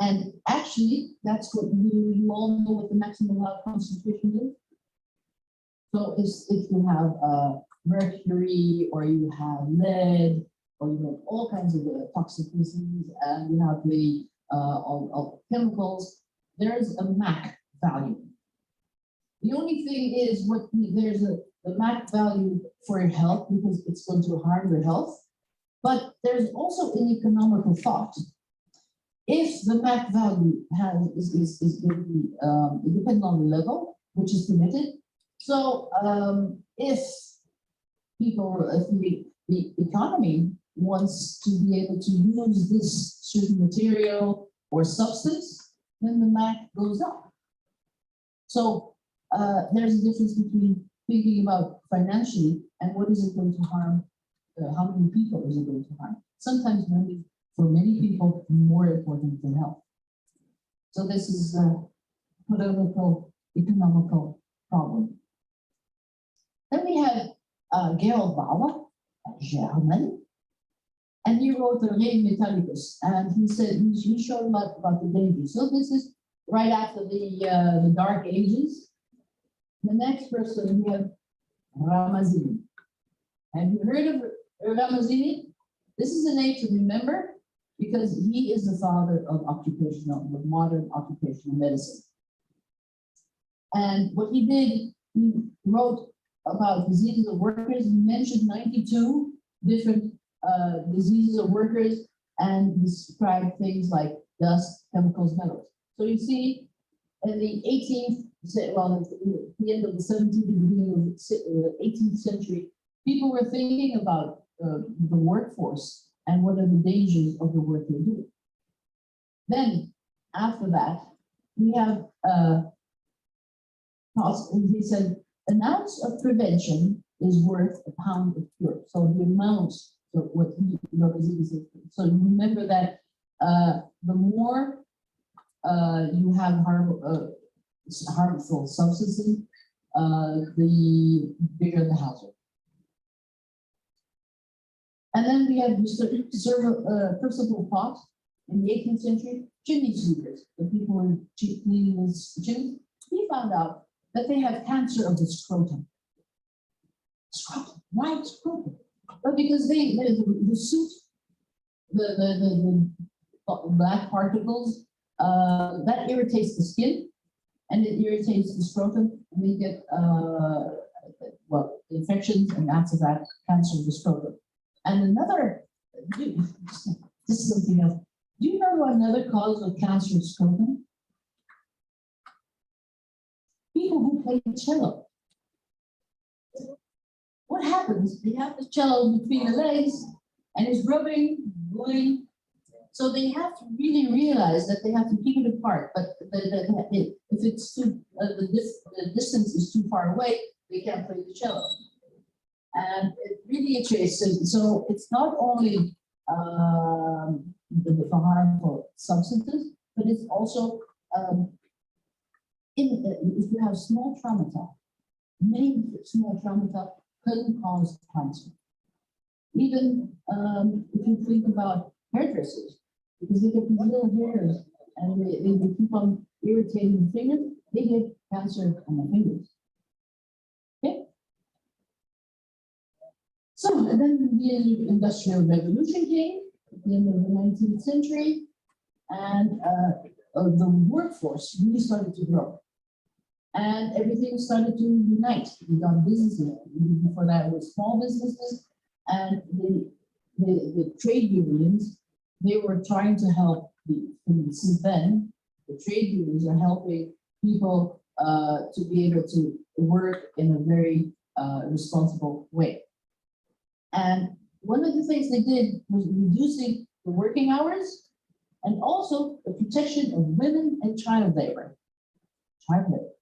And actually, that's what you all know what the maximum allowed concentration is. So if you have mercury, or you have lead, or you have all kinds of toxic disease, and you have the of chemicals, there's a MAC value. The only thing is there's the MAC value for your health, because it's going to harm your health. But there's also an economical thought. If the MAC value is going to be, it depends on the level, which is permitted. So if the economy wants to be able to use this certain material or substance, then the MAC goes up. So there's a difference between thinking about financially and what is it going to harm, how many people is it going to harm. Sometimes money, for many people, more important than health. So this is a political, economical problem. Then we have Gerald Bauer, a German, and he wrote the Re Metallicus, and he said he showed a lot about the dangers. So this is right after the Dark Ages. The next person we have Ramazzini. Have you heard of Ramazzini? This is a name to remember because he is the father of modern occupational medicine. And what he did, he wrote about diseases of workers. He mentioned 92 different diseases of workers and described things like dust, chemicals, metals. So you see, in the 18th, well, at the end of the 17th and beginning of the 18th century, people were thinking about the workforce and what are the dangers of the work they do. Then, after that, we have, he said, an ounce of prevention is worth a pound of cure. So the amounts of what he represents. So remember that the more you have harmful substances, the bigger the hazard. And then we have Percival Pot in the 18th century, chimney sweepers, the people who cleaning the chimney. He found out that they have cancer of the scrotum. Scrotum, right? Scrotum. But because the soot, the black particles, that irritates the skin, and it irritates the scrotum, and they get well, infections, and after that, cancer of the scrotum. And another, this is something else. Do you know another cause of cancer of scrotum? People who play cello. What happens? They have the cello between the legs, and it's rubbing, going. So they have to really realize that they have to keep it apart. But if it's too, the distance is too far away, they can't play the cello. And it really is. So it's not only the harmful substances, but it's also if you have small traumata, many small traumata can cause cancer. Even if you think about hairdressers, because they get these little hairs and they keep on irritating the fingers, they get cancer on the fingers. Okay? So, and then the Industrial Revolution came at the end of the 19th century, and the workforce really started to grow. And everything started to unite. We got businesses. Before that, it was small businesses, and the trade unions, they were trying to help since then, the trade unions are helping people to be able to work in a very responsible way. And one of the things they did was reducing the working hours and also the protection of women and child labor. Child labor.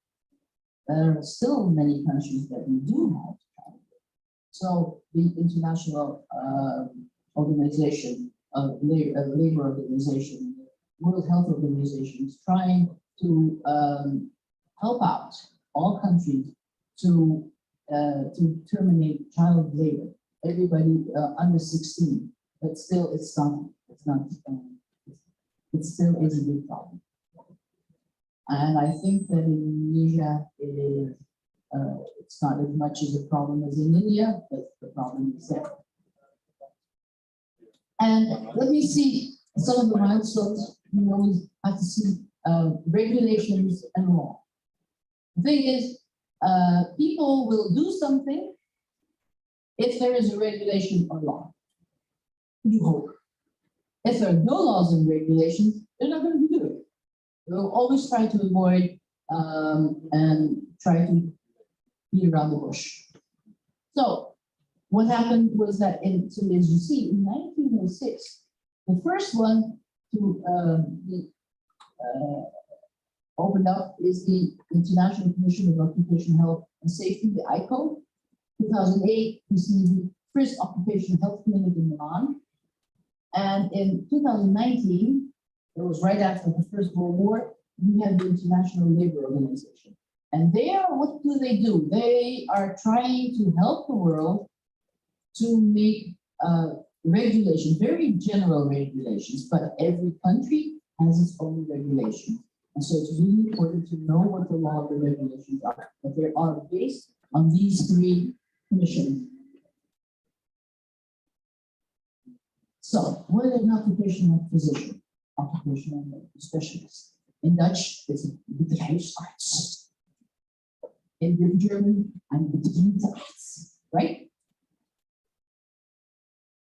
There are still many countries that we do have child labor. So the International Organization of Labor Organization, World Health Organization is trying to help out all countries to terminate child labor. Everybody under 16, but still it still is a big problem. And I think that in Indonesia it's not as much as a problem as in India, but the problem is there. And let me see some of the milestones. We always have to see regulations and law. The thing is, people will do something if there is a regulation or law. You hope. If there are no laws and regulations, they're not going to do it. They'll always try to avoid and try to beat around the bush. So what happened was that, so as you see, in 1906, the first one to be opened up is the International Commission of Occupational Health and Safety, the ICO. 2008, we see the first occupational health clinic in Milan. And in 2019, it was right after the First World War, we had the International Labour Organization. And what do? They are trying to help the world to make regulations, very general regulations, but every country has its own regulations. And so it's really important to know what the law and the regulations are, but they are based on these three commissions. So, what is an occupational physician? Occupational specialist. In Dutch, it's bedrijfsarts. In German, I'm Betriebsarzt, right?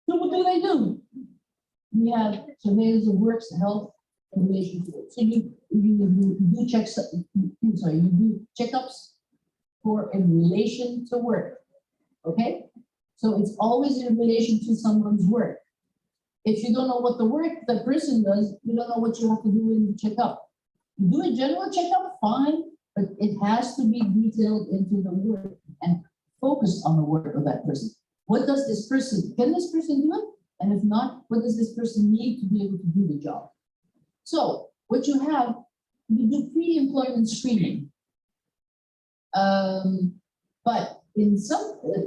So what do? We have surveillance of works, health, in relation to it. So you do checks, you do checkups for in relation to work. Okay? So it's always in relation to someone's work. If you don't know what the work the person does, you don't know what you have to do in the checkup. You do a general checkup, fine, but it has to be detailed into the work and focused on the work of that person. What does this person, can this person do it? And if not, what does this person need to be able to do the job? So what you have, you do pre-employment screening. But in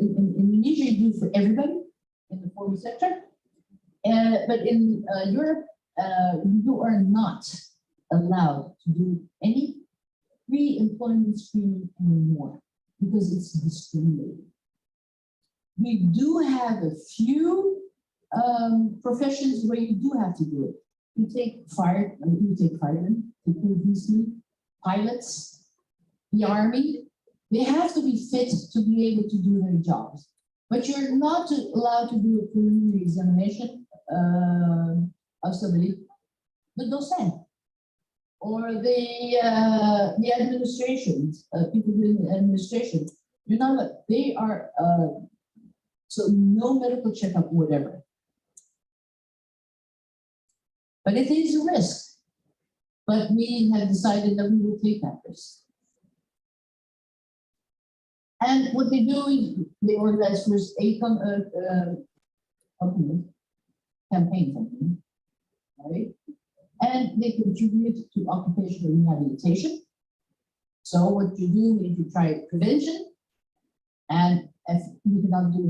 Indonesia, you do for everybody in the formal sector. But in Europe, you are not allowed to do any pre-employment screening anymore because it's discriminating. We do have a few professions where you do have to do it. You take firemen, pilots, the army. They have to be fit to be able to do their jobs. But you're not allowed to do a preliminary examination of somebody, the Dosen, or the administration, people doing the administration. You're not. They are so no medical checkup, whatever. But it is a risk. But we have decided that we will take that risk. And what they do is they organize first a campaign company, right? And they contribute to occupational rehabilitation. So what you do is you try prevention, and if you cannot do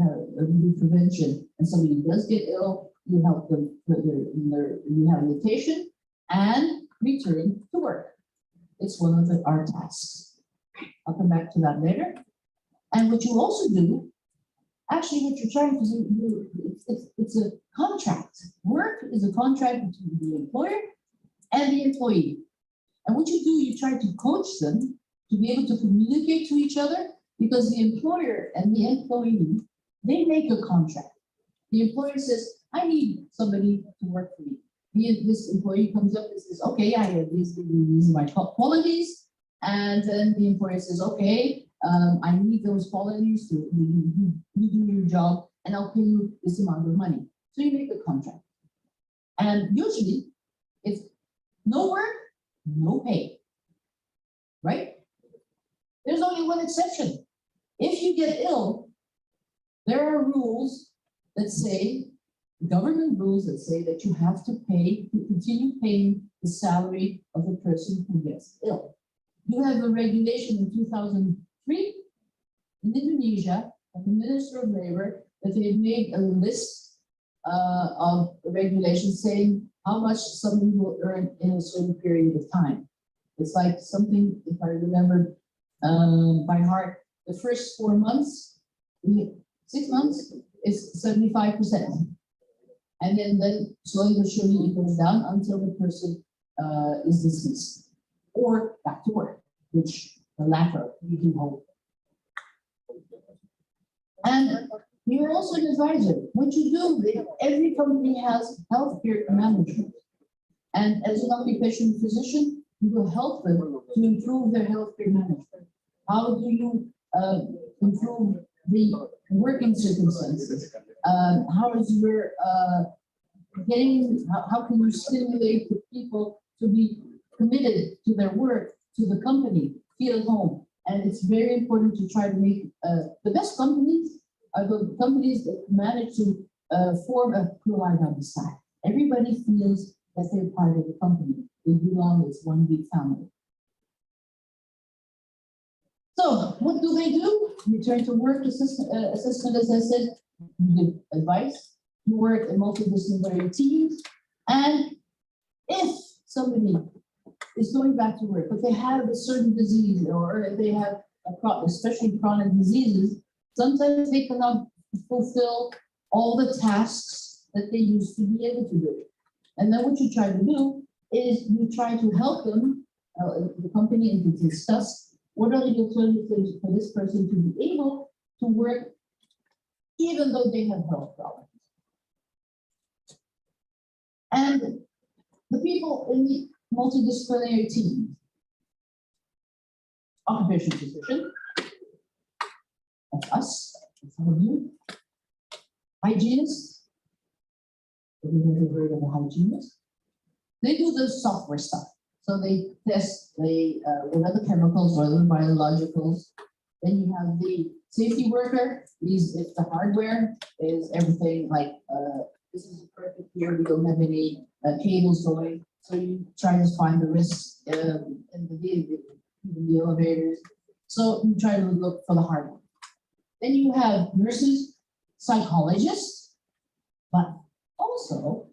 prevention and somebody does get ill, you help them with their rehabilitation and return to work. It's one of our tasks. I'll come back to that later. And what you also do, actually what you're trying to do, it's a contract. Work is a contract between the employer and the employee. And what you do, you try to coach them to be able to communicate to each other, because the employer and the employee, they make a contract. The employer says, I need somebody to work for me. This employee comes up and says, okay, I have these are my qualities. And then the employer says, okay, I need those qualities to you do your job, and I'll pay you this amount of money. So you make a contract. And usually, it's no work, no pay, right? There's only one exception. If you get ill, there are rules that say, government rules that say that you have to continue paying the salary of the person who gets ill. You have a regulation in 2003 in Indonesia, of the Minister of Labor, that they made a list of regulations saying how much somebody will earn in a certain period of time. It's like something, if I remember by heart, the first 4 months, 6 months is 75%. And then slowly but surely it goes down until the person is dismissed or back to work, which the latter we do hope. And you're also an advisor. What you do, every company has healthcare management. And as an occupational physician, you will help them to improve their healthcare management. How do you improve the working circumstances? How is your how can you stimulate the people to be committed to their work, to the company, feel at home? And it's very important to try to make the best companies are the companies that manage to form a side. Everybody feels that they're part of the company. They belong as one big family. So what do they do? Return to work assessment, as I said, you give advice, you work in multidisciplinary teams, and if somebody is going back to work, but they have a certain disease or they have especially chronic diseases, sometimes they cannot fulfill all the tasks that they used to be able to do. And then what you try to do is you try to help them, the company, and to discuss what are the alternatives for this person to be able to work even though they have health problems. And the people in the multidisciplinary team, occupational physician, that's us, that's all of you, hygienists, have you ever heard of a hygienist? They do the software stuff. So they test, what are the chemicals, what are the biologicals. Then you have the safety worker. If the hardware is everything like, this is perfect here, we don't have any cables going. So you try to find the risks in the elevators. So you try to look for the hardware. Then you have nurses, psychologists, but also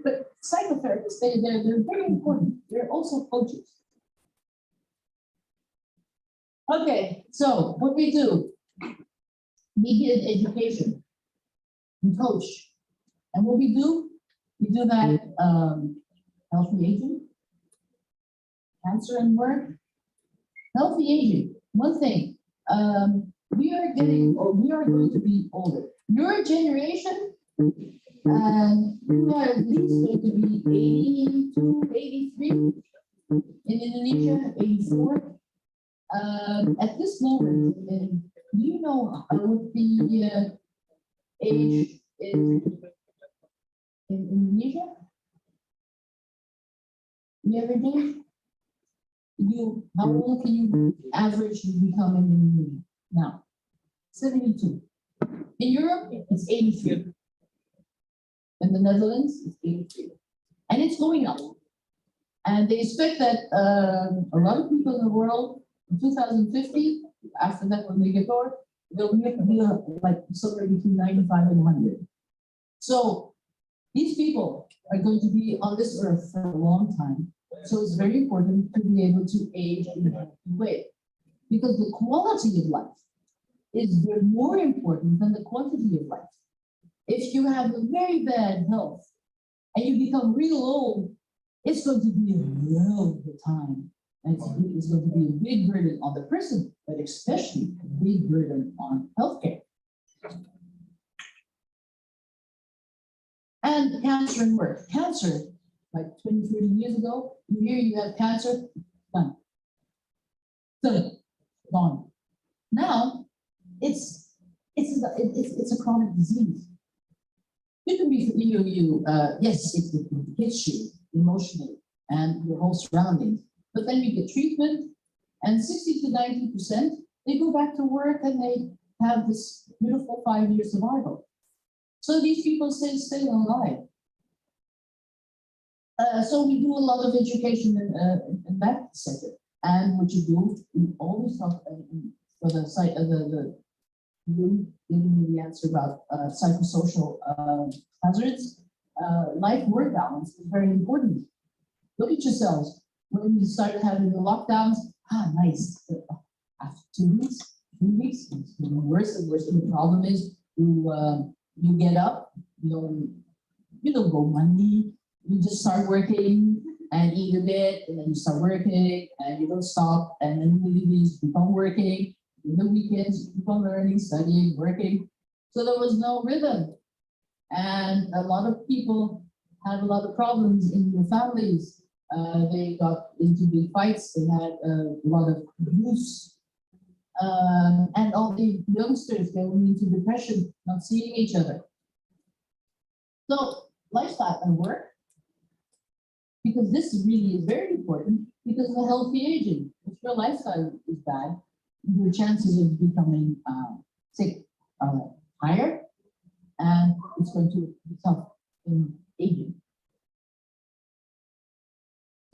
but psychotherapists, they're very important. They're also coaches. Okay, so what we do, we give education, we coach. And what we do that healthy aging, cancer and work, healthy aging. One thing, we are going to be older. Your generation, you are at least going to be 82, 83. In Indonesia, 84. At this moment, do you know what the age is in Indonesia? The average age? How old can you average become in Indonesia now? 72. In Europe, it's 83. In the Netherlands, it's 83. And it's going up. And they expect that a lot of people in the world in 2050, after that when they get bored, they'll be like somewhere between 95 and 100. So these people are going to be on this earth for a long time. So it's very important to be able to age in a healthy way, because the quality of life is more important than the quantity of life. If you have a very bad health and you become real old, it's going to be a real time. And it's going to be a big burden on the person, but especially a big burden on healthcare. And cancer and work. Cancer, like 20, 30 years ago, you have cancer, done. Done. Gone. Now, it's a chronic disease. You can be, yes, it hits you emotionally and your whole surroundings, but then you get treatment, and 60 to 90%, they go back to work and they have this beautiful 5-year survival. So these people stay alive. So we do a lot of education in that sector. And what you do, you always talk for the site of you giving me the answer about psychosocial hazards. Life-work balance is very important. Look at yourselves. When you started having the lockdowns, nice. After 2 weeks, 3 weeks, it's getting worse and worse. And the problem is you get up, you don't go Monday, you just start working and eat a bit, and then you start working and you don't stop, and then you keep on working. In the weekends, you keep on learning, studying, working. So there was no rhythm. And a lot of people had a lot of problems in their families. They got into big fights, they had a lot of abuse. And all the youngsters, they went into depression, not seeing each other. So lifestyle and work, because this really is very important, because of the healthy aging. If your lifestyle is bad, your chances of becoming sick are higher, and it's going to be tough in aging.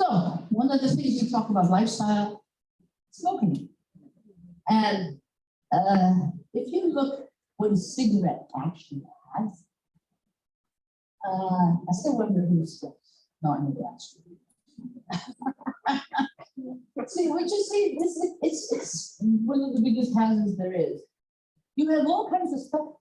So one of the things we talk about lifestyle, smoking. And if you look what a cigarette actually has, I still wonder who smokes. No, I know that's true. See, what you see, it's one of the biggest hazards there is. You have all kinds of stuff,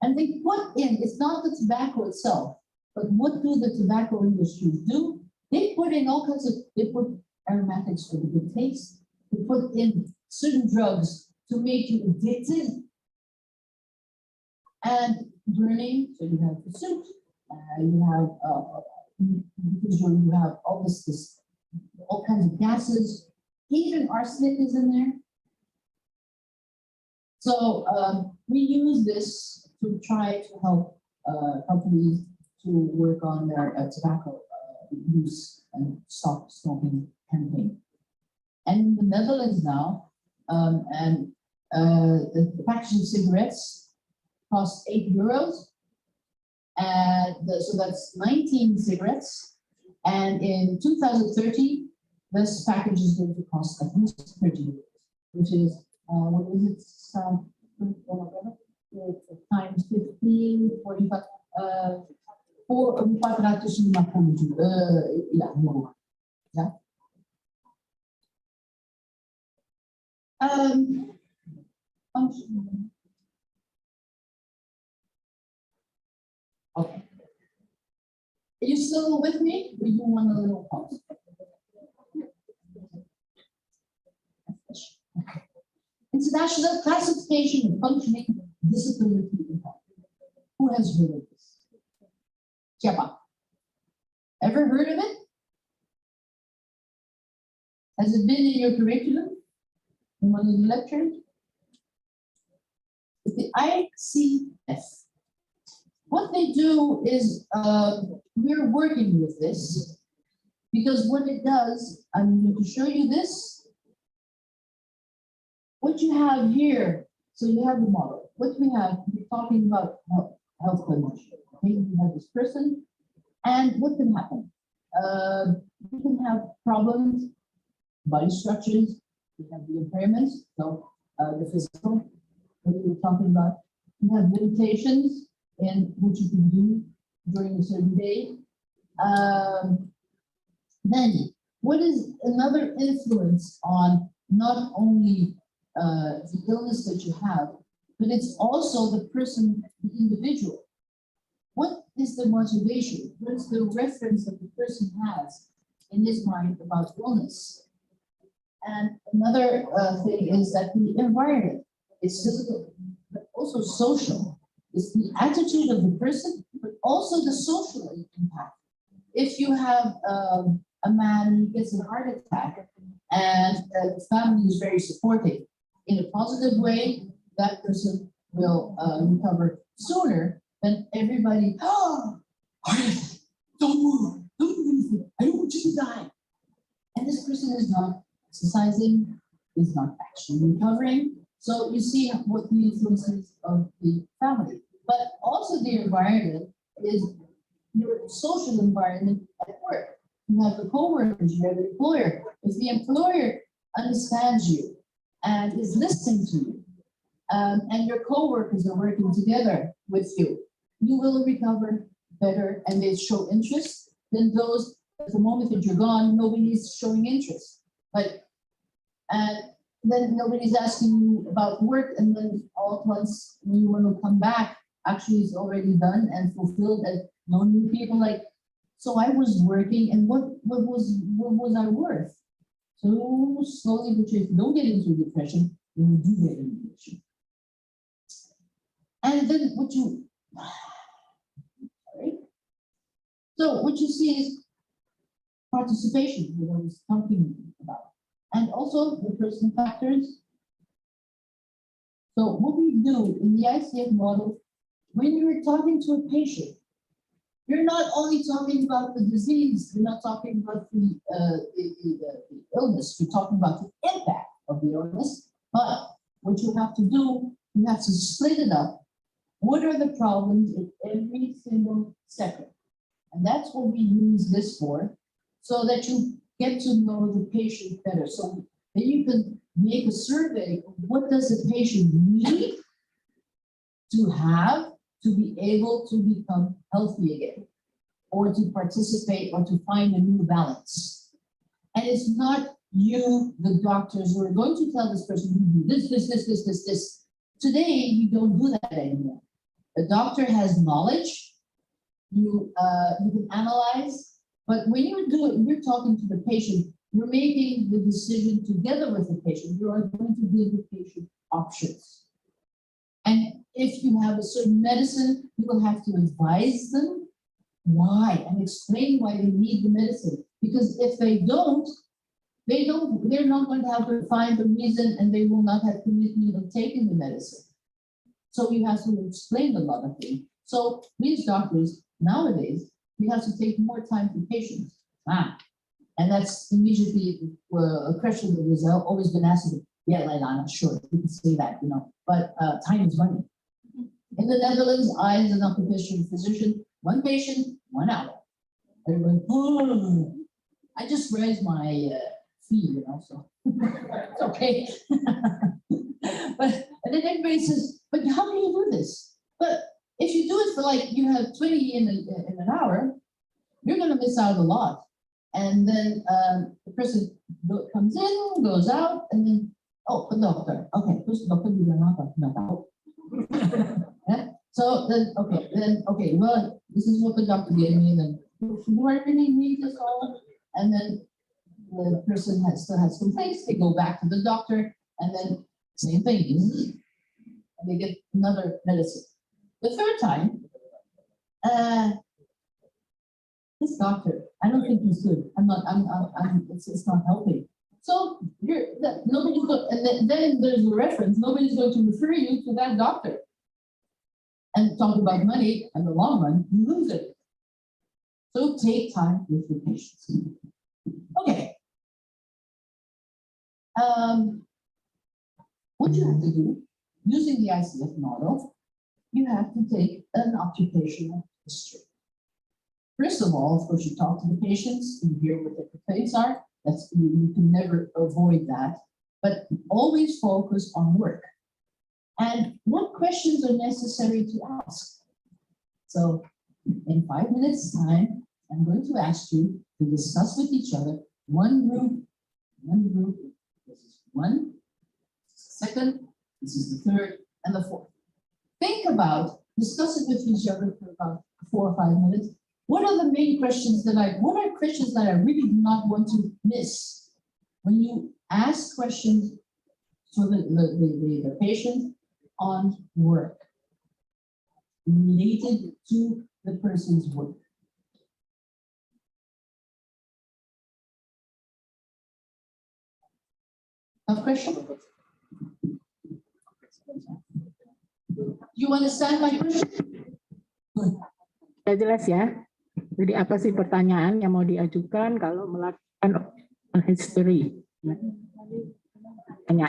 and they put in, it's not the tobacco itself, but what do the tobacco industries do? They put in all kinds of, they put aromatics for the good taste, they put in certain drugs to make you addicted, and burning, so you have pursuit, you have because you have all this all kinds of gases, even arsenic is in there. So we use this to try to help companies to work on their tobacco use and stop smoking campaign. And in the Netherlands now, the package of cigarettes costs €8. And so that's 19 cigarettes. And in 2030, this package is going to cost at least €30, which is, what is it, times 15, 45, 450, yeah. Okay. Are you still with me? Or you want a little pause? International Classification of Functioning Disability Impact. Who has heard of this? Siapa? Ever heard of it? Has it been in your curriculum? In one of the lectures? It's the ICF. What they do is, we're working with this, because what it does, I'm going to show you this. What you have here, so you have the model. what we have, we're talking about health condition. Okay, you have this person, and what can happen? You can have problems, body structures, you have the impairments, so the physical, what we were talking about. You have limitations in what you can do during a certain day. Then, what is another influence on not only the illness that you have, but it's also the person, the individual. What is the motivation? What is the reference that the person has in his mind about illness? And another thing is that the environment is physical, but also social. It's the attitude of the person, but also the social impact. If you have a man who gets a heart attack and the family is very supportive in a positive way, that person will recover sooner than everybody. Oh, don't move, don't do anything. I don't want you to die. And this person is not exercising, is not actually recovering. So you see what the influences of the family, but also the environment is your social environment at work. You have the co-workers, you have the employer. If the employer understands you and is listening to you, and your co-workers are working together with you, you will recover better and they show interest than those at the moment that you're gone, nobody's showing interest. And then nobody's asking you about work, and then all at once when you want to come back, actually it's already done and fulfilled, and no new people like, so I was working and what was I worth? So slowly, but if you don't get into depression, then you do get into depression. And then what you, sorry. So what you see is participation, what I was talking about, and also the personal factors. So what we do in the ICF model, when you're talking to a patient, you're not only talking about the disease, you're not talking about the illness, you're talking about the impact of the illness, but what you have to do, you have to split it up. What are the problems in every single sector? And that's what we use this for, so that you get to know the patient better. So then you can make a survey of what does the patient need to have to be able to become healthy again, or to participate, or to find a new balance. And it's not you, the doctors, who are going to tell this person, you do this. Today, you don't do that anymore. The doctor has knowledge, you can analyze, but when you do it, you're talking to the patient, you're making the decision together with the patient. You are going to give the patient options. And if you have a certain medicine, you will have to advise them why and explain why they need the medicine. Because if they don't, they're not going to have to find the reason, and they will not have commitment of taking the medicine. So you have to explain a lot of things. So we as doctors, nowadays, we have to take more time for patients. And that's immediately a question that was always been asked. Yeah, Lailana, sure, you can say that, but time is money. In the Netherlands, I, as an occupational physician, one patient, 1 hour. Everybody, oh, I just raised my fee, so it's okay. And then everybody says, but how can you do this? But if you do it for like, you have 20 in an hour, you're going to miss out a lot. And then the person comes in, goes out, and then, oh, the doctor. Okay, who's the doctor? No. Yeah? So then, okay, well, this is what the doctor gave me. And then, do I really need this all? And then the person still has complaints. They go back to the doctor, and then same thing. And they get another medicine. The third time, this doctor, I don't think he's good. It's not healthy. So nobody's going, and then there's a reference. Nobody's going to refer you to that doctor. And talk about money, in the long run, you lose it. So take time with your patients. Okay. What you have to do using the ICF model, you have to take an occupational history. First of all, of course, you talk to the patients, you hear what their complaints are. You can never avoid that, but always focus on work. And what questions are necessary to ask? So in 5 minutes time, I'm going to ask you to discuss with each other one group, this is one, second, this is the third, and the fourth. Think about, discuss it with each other for about 4 or 5 minutes. What are the main questions what are questions that I really do not want to miss? When you ask questions for the patient on work, related to the person's work. Have question? You understand my question? Sudah jelas ya. Jadi apa sih pertanyaan yang mau diajukan kalau melakukan history? Tanya.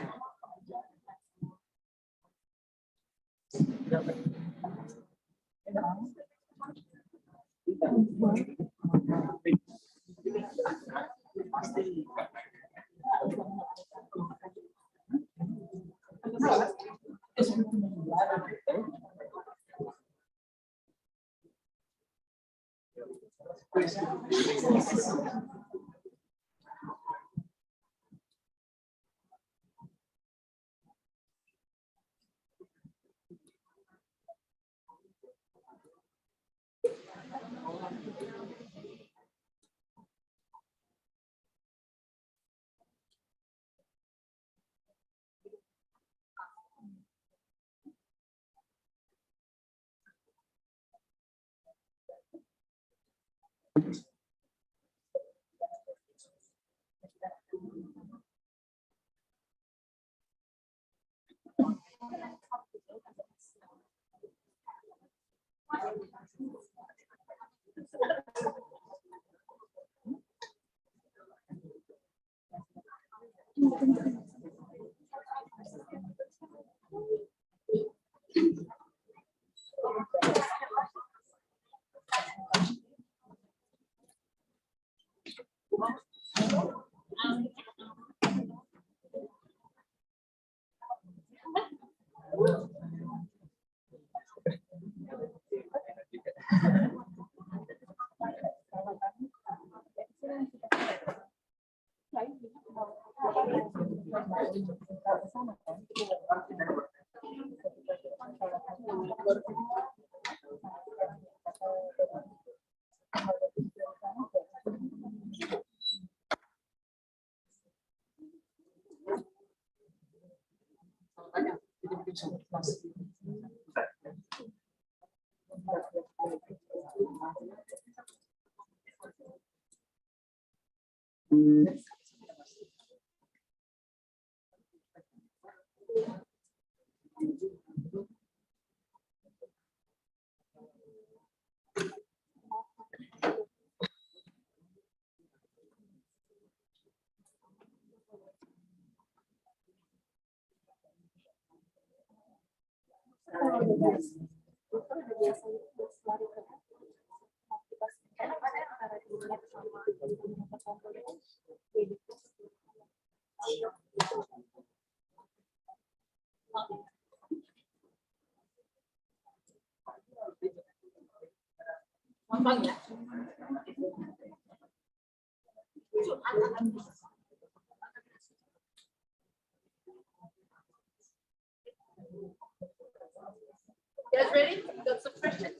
You guys ready? Got some questions?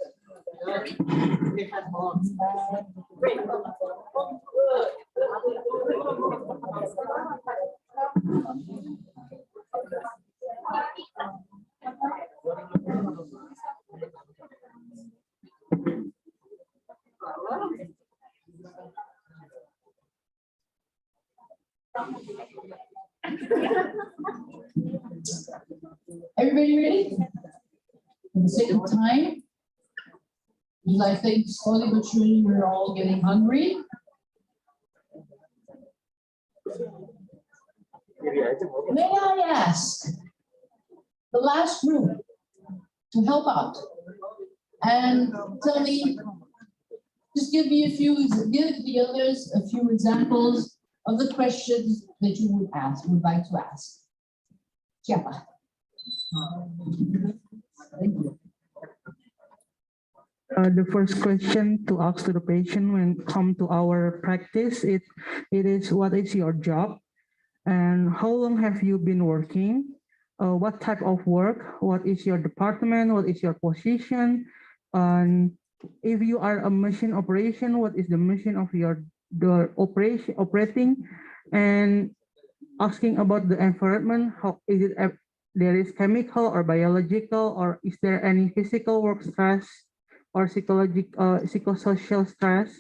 Great. Everybody ready? For the sake of time, because I think slowly but surely we're all getting hungry. May I ask, the last group to help out and tell me, just give me give the others a few examples of the questions that you would like to ask. Siapa? Thank you. The first question to ask to the patient when come to our practice, it is, what is your job and how long have you been working? What type of work? What is your department? What is your position? And if you are a machine operation, what is the machine of your operating? And asking about the environment, how is it? There is chemical or biological, or is there any physical work stress or psychosocial stress?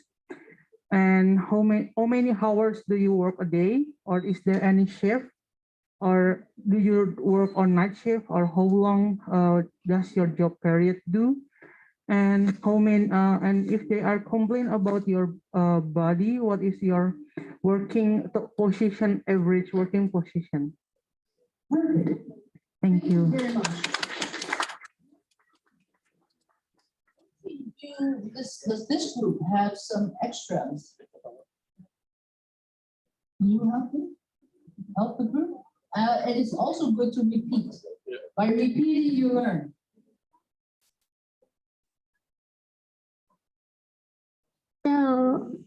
And how many hours do you work a day, or is there any shift, or do you work on night shift, or how long does your job period do? And how many and if they are complain about your body, what is your working position, average working position? Thank you. Does this group have some extras? Can you help the group? And it's also good to repeat. By repeating, you learn. So,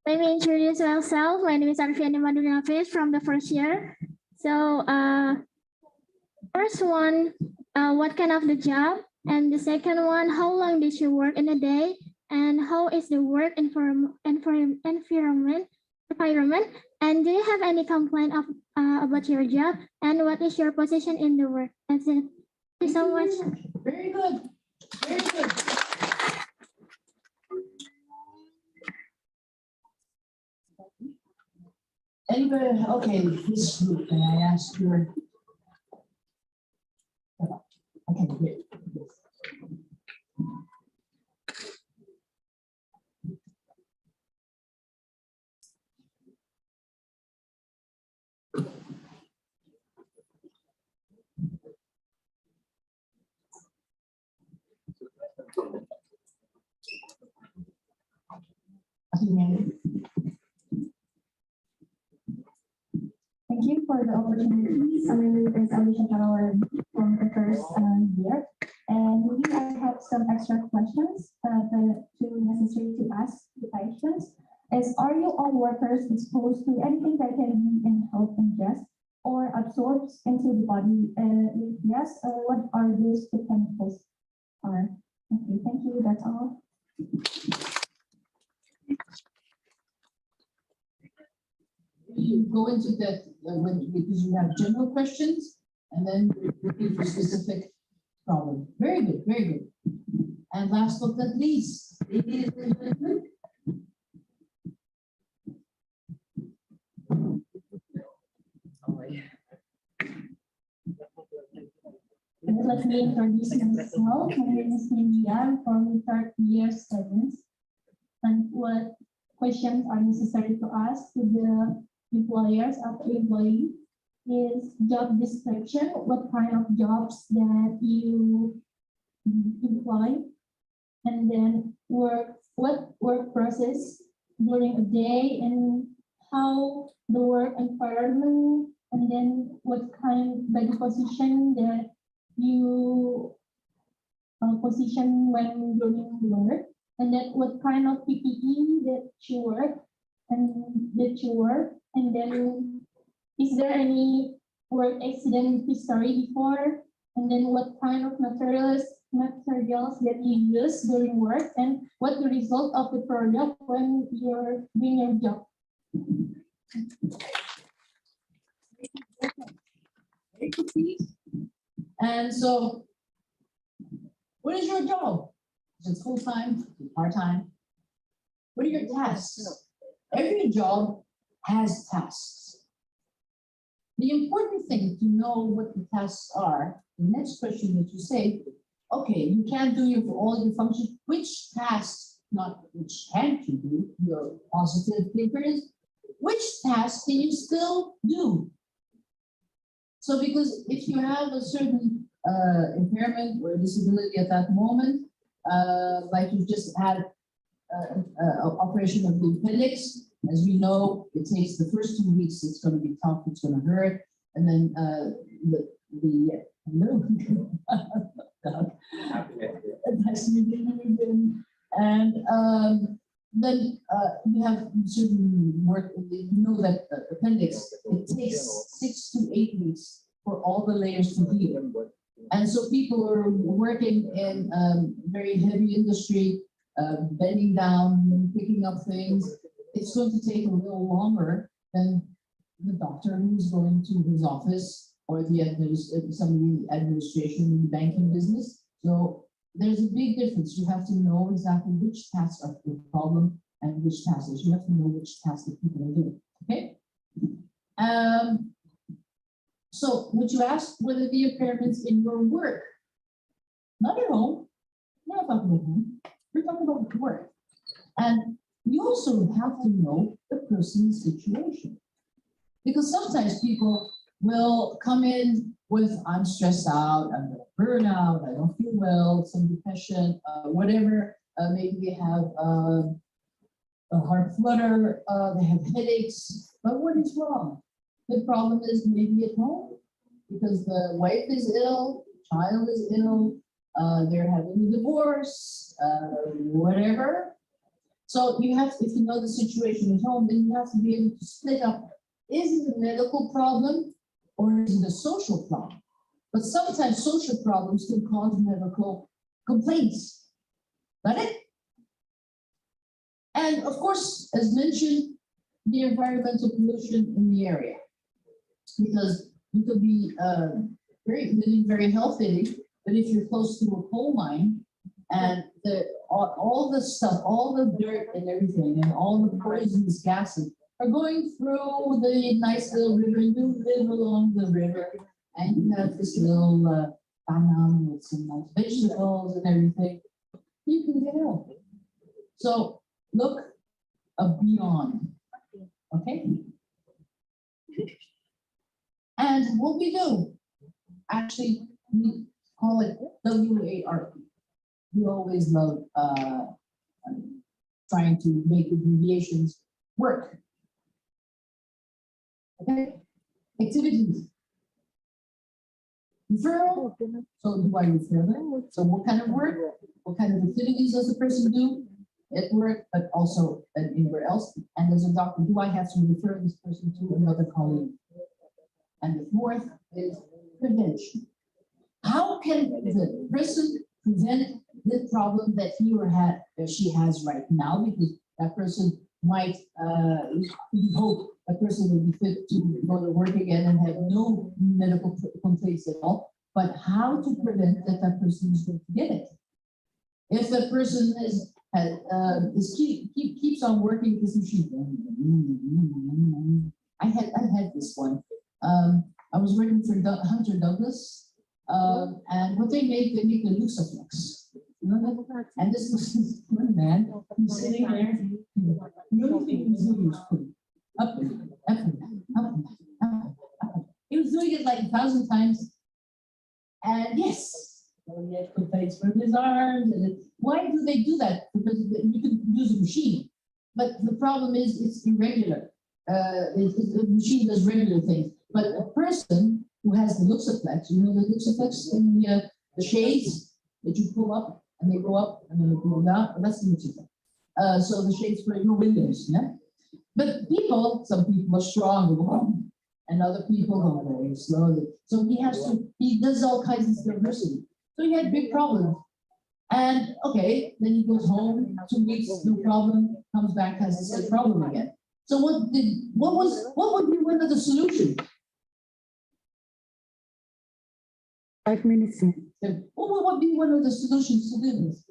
let me introduce myself. My name is Lailana Purvis from the first year. So, first one, what kind of the job? And the second one, how long did you work in a day? And how is the work environment? And do you have any complaint about your job? And what is your position in the work? That's it. Thank you so much. Very good. Very good. Anybody? Okay, this group, can I ask you? Okay, great. Thank you for the opportunity. My name is Alicia from the first year. And maybe I have some extra questions necessary to ask the patients. Are you all workers exposed to anything that can be inhaled and ingest or absorbs into the body? If yes, what are those the chemicals are? Okay, thank you. That's all. You go into that because you have general questions and then repeat for specific problem. Very good, very good. And last but not least, ladies and gentlemen. Let me introduce myself. My name is Lydia from third year students. And what questions are necessary to ask to the employers after employee is job description. What kind of jobs that you employ, and then what work process during a day, and how the work environment, and then what kind of body position that you position when doing work, and then what kind of PPE that you work, and then is there any work accident history before, and then what kind of materials that you use during work, and what the result of the product when you're doing your job. And so, what is your job? Is it full-time, part-time? What are your tasks? Every job has tasks. The important thing to know what the tasks are, the next question that you say, okay, you can't do all your functions. Which tasks, not which can't you do, your positive thinkers, which tasks can you still do? So because if you have a certain impairment or disability at that moment, like you just had operation of the appendix, as we know, it takes the first 2 weeks, it's going to be tough, it's going to hurt, and then nice to meet you again. And then you have certain work, you know that appendix, it takes 6 to 8 weeks for all the layers to heal. And so people are working in very heavy industry, bending down, picking up things. It's going to take a little longer than the doctor who's going to his office or the somebody in the administration in the banking business. So there's a big difference. You have to know exactly which tasks are the problem and which tasks. You have to know which tasks that people are doing. Okay. So would you ask whether the impairments in your work, not at home, we're not talking about home, we're talking about work. And you also have to know the person's situation. Because sometimes people will come in with, I'm stressed out, I'm going to burn out, I don't feel well, some depression, whatever. Maybe they have a heart flutter, they have headaches, but what is wrong? The problem is maybe at home because the wife is ill, child is ill, they're having a divorce, whatever. So you have to, if you know the situation at home, then you have to be able to split up. Is it a medical problem or is it a social problem? But sometimes social problems can cause medical complaints. Got it? And of course, as mentioned, the environmental pollution in the area. Because you could be living very healthily, but if you're close to a coal mine and all the stuff, all the dirt and everything, and all the poisonous gases are going through the nice little river, you live along the river, and you have this little tanam with some nice vegetables and everything, you can get ill. So look beyond, okay? And what we do, actually, we call it WARP. We always love trying to make abbreviations work. Okay, activities. Referral. So do I refer them? So what kind of work? What kind of activities does the person do at work, but also anywhere else? And as a doctor, do I have to refer this person to another colleague? And the fourth is prevention. How can the person prevent the problem that he or she has right now? Because that person might, we hope a person will be fit to go to work again and have no medical complaints at all. But how to prevent that person is going to get it? If the person keeps on working this machine, I had this one. I was working for Hunter Douglas, and what they make the Luxaflex. You know that? And this was one man who's sitting there. The only thing he was doing was putting up and down, up and down, up and down, up and down, up and down. He was doing it like 1,000 times. And yes, he had complaints from his arms. And why do they do that? Because you can use a machine. But the problem is it's irregular. The machine does regular things. But a person who has the Luxaflex, you know the Luxaflex in the shades that you pull up and they go up and then they go down, that's the Luxaflex. So the shades for your windows, yeah? But some people are strong, and other people go very slowly. So he does all kinds of diversity. So he had big problems. And okay, then he goes home, 2 weeks, no problem, comes back, has the same problem again. So what would be one of the solutions? 5 minutes. What would be one of the solutions to this?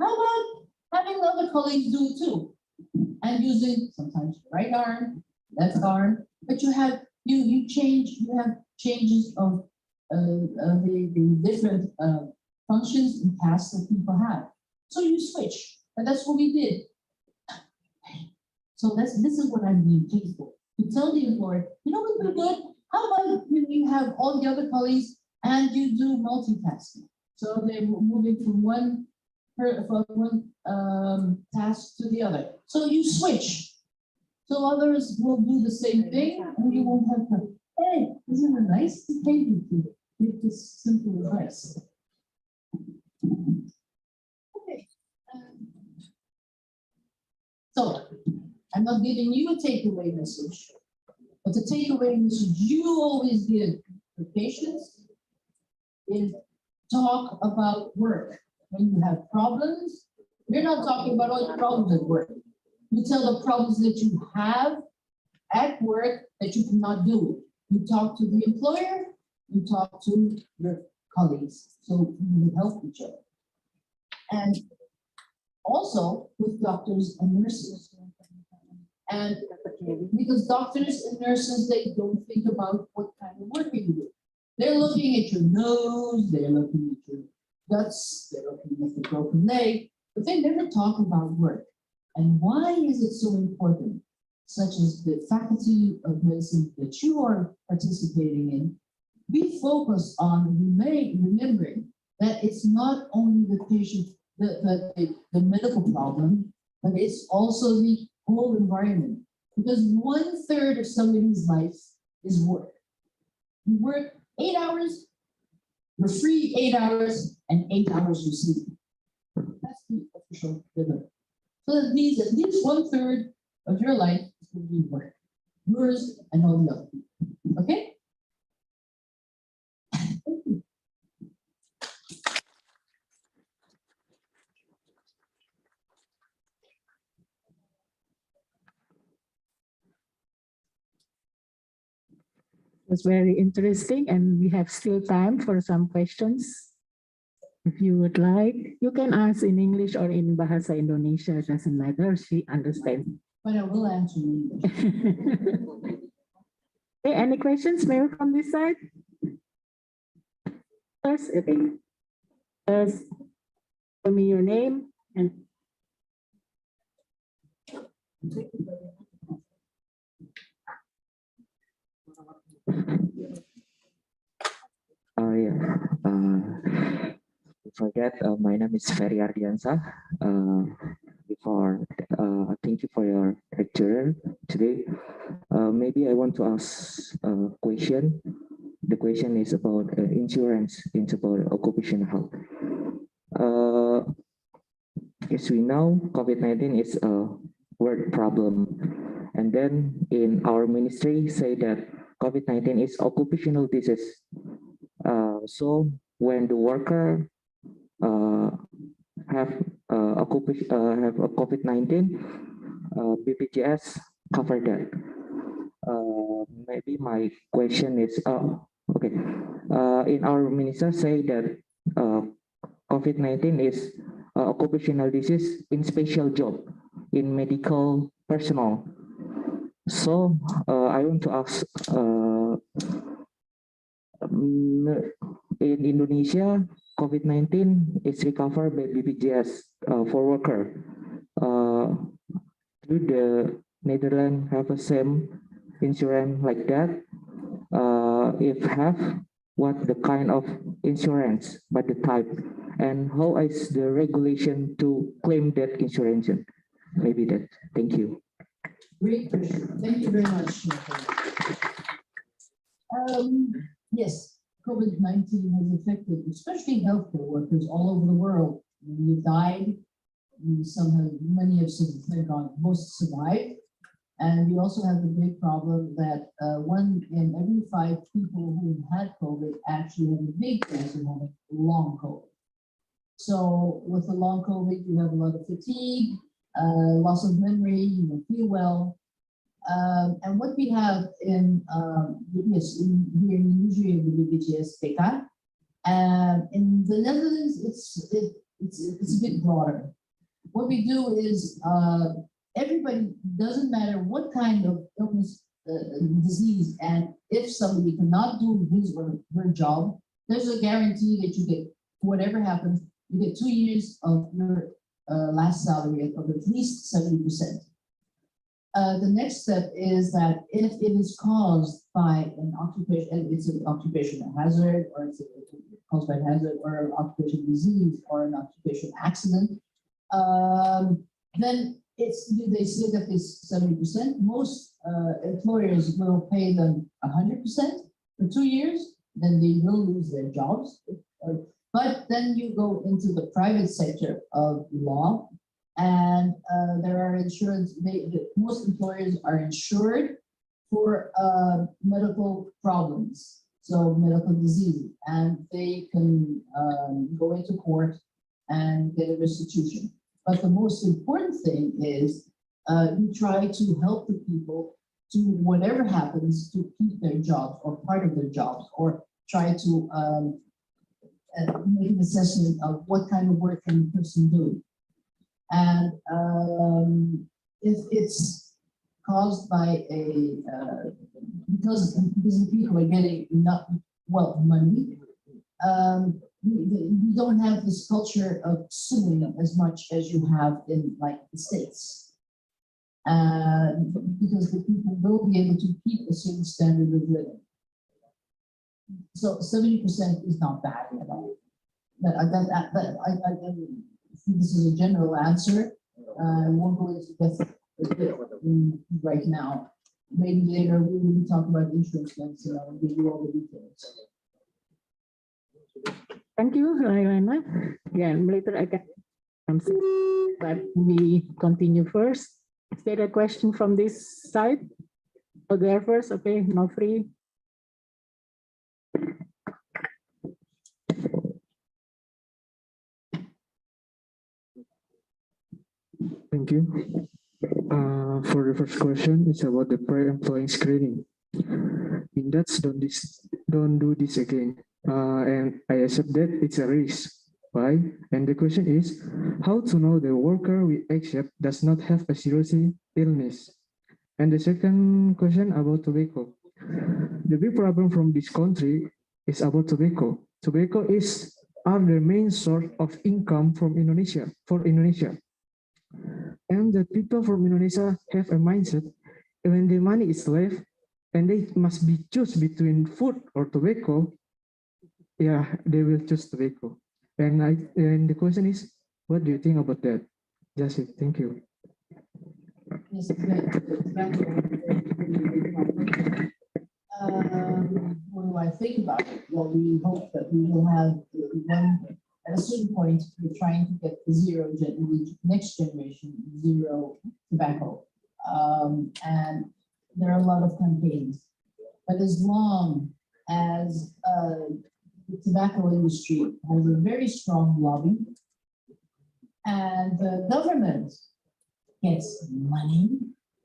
How about having other colleagues do it too? And using sometimes right arm, left arm, but you have changes of the different functions and tasks that people have. So you switch, and that's what we did. So this is what I'm being paid for. To tell the employer, you know what we're good? How about when you have all the other colleagues and you do multitasking? So they're moving from one task to the other. So you switch. So others will do the same thing and you won't have to, hey, isn't it nice to pay you to give this simple advice? Okay. So I'm not giving you a takeaway message, but the takeaway message you always give the patients is talk about work. When you have problems, you're not talking about all the problems at work. You tell the problems that you have at work that you cannot do. You talk to the employer, you talk to your colleagues, so you help each other. And also with doctors and nurses. And because doctors and nurses, they don't think about what kind of work you do. They're looking at your nose, they're looking at your guts, they're looking at the broken leg, but they never talk about work. And why is it so important? Such as the Faculty of Medicine that you are participating in, we focus on remembering that it's not only the patient, the medical problem, but it's also the whole environment. Because 1/3 of somebody's life is work. You work 8 hours, you're free 8 hours, and 8 hours you sleep. That's the official limit. So that means at least 1/3 of your life is going to be work. Yours and all the other people. Okay? It was very interesting, and we have still time for some questions. If you would like, you can ask in English or in Bahasa Indonesia, it doesn't matter, she understands. But I will answer in English. Okay, any questions maybe from this side? First, okay. First, tell me your name and Forget, my name is Ferry Ardiansa. Thank you for your lecture today. Maybe I want to ask a question. The question is about insurance. It's about occupational health. As we know, COVID-19 is a world problem. And then in our ministry say that COVID-19 is occupational disease. So when the worker have a COVID-19, BPJS cover that. Maybe my question is, okay. In our minister say that COVID-19 is occupational disease in special job, in medical personnel. So I want to ask, in Indonesia, COVID-19 is recovered by BPJS for worker. Do the Netherlands have the same insurance like that? If have, what the kind of insurance, but the type, and how is the regulation to claim that insurance? Maybe that. Thank you. Great question. Thank you very much. Yes, COVID-19 has affected, especially healthcare workers all over the world. You died, many have gone, most survived. And we also have the big problem that 1 in every 5 people who had COVID actually have a big chance of having long COVID. So with the long COVID, you have a lot of fatigue, loss of memory, you don't feel well. And what we have in here in usually the BPJS data, in the Netherlands, it's a bit broader. What we do is everybody, doesn't matter what kind of illness, disease, and if somebody cannot do his or her job, there's a guarantee that you get, whatever happens, you get 2 years of your last salary of at least 70%. the next step is that if it is caused by an occupation, it's an occupational hazard, or it's caused by an hazard, or an occupational disease, or an occupational accident, then they say that it's 70%. Most employers will pay them 100% for 2 years, then they will lose their jobs. But then you go into the private sector of law, and there are insurance, most employers are insured for medical problems, so medical disease, and they can go into court and get a restitution. But the most important thing is you try to help the people to, whatever happens, to keep their jobs or part of their jobs, or try to make an assessment of what kind of work can the person do. And if it's caused by because the people are getting enough, money, we don't have this culture of suing as much as you have in like the States. Because the people will be able to keep a certain standard of living. So 70% is not bad at all. This is a general answer. I won't go into depth right now. Maybe later we will talk about insurance plans and I'll give you all the details. Thank you, Lailana. Yeah, later I can answer, but we continue first. Is there a question from this side? Oh, there first, okay, no free. Thank you. For the first question, it's about the pre-employing screening. In that, don't do this again. And I accept that it's a risk. Why? And the question is, how to know the worker we accept does not have a serious illness? And the second question about tobacco. The big problem from this country is about tobacco. Tobacco are the main source of income from Indonesia, for Indonesia. And the people from Indonesia have a mindset, when the money is left and they must be choose between food or tobacco, yeah, they will choose tobacco. And the question is, what do you think about that? That's it. Thank you. Yes, what do I think about it? Well, we hope that we will have at a certain point, we're trying to get the next generation zero tobacco. And there are a lot of campaigns. But as long as the tobacco industry has a very strong lobby and the government gets money,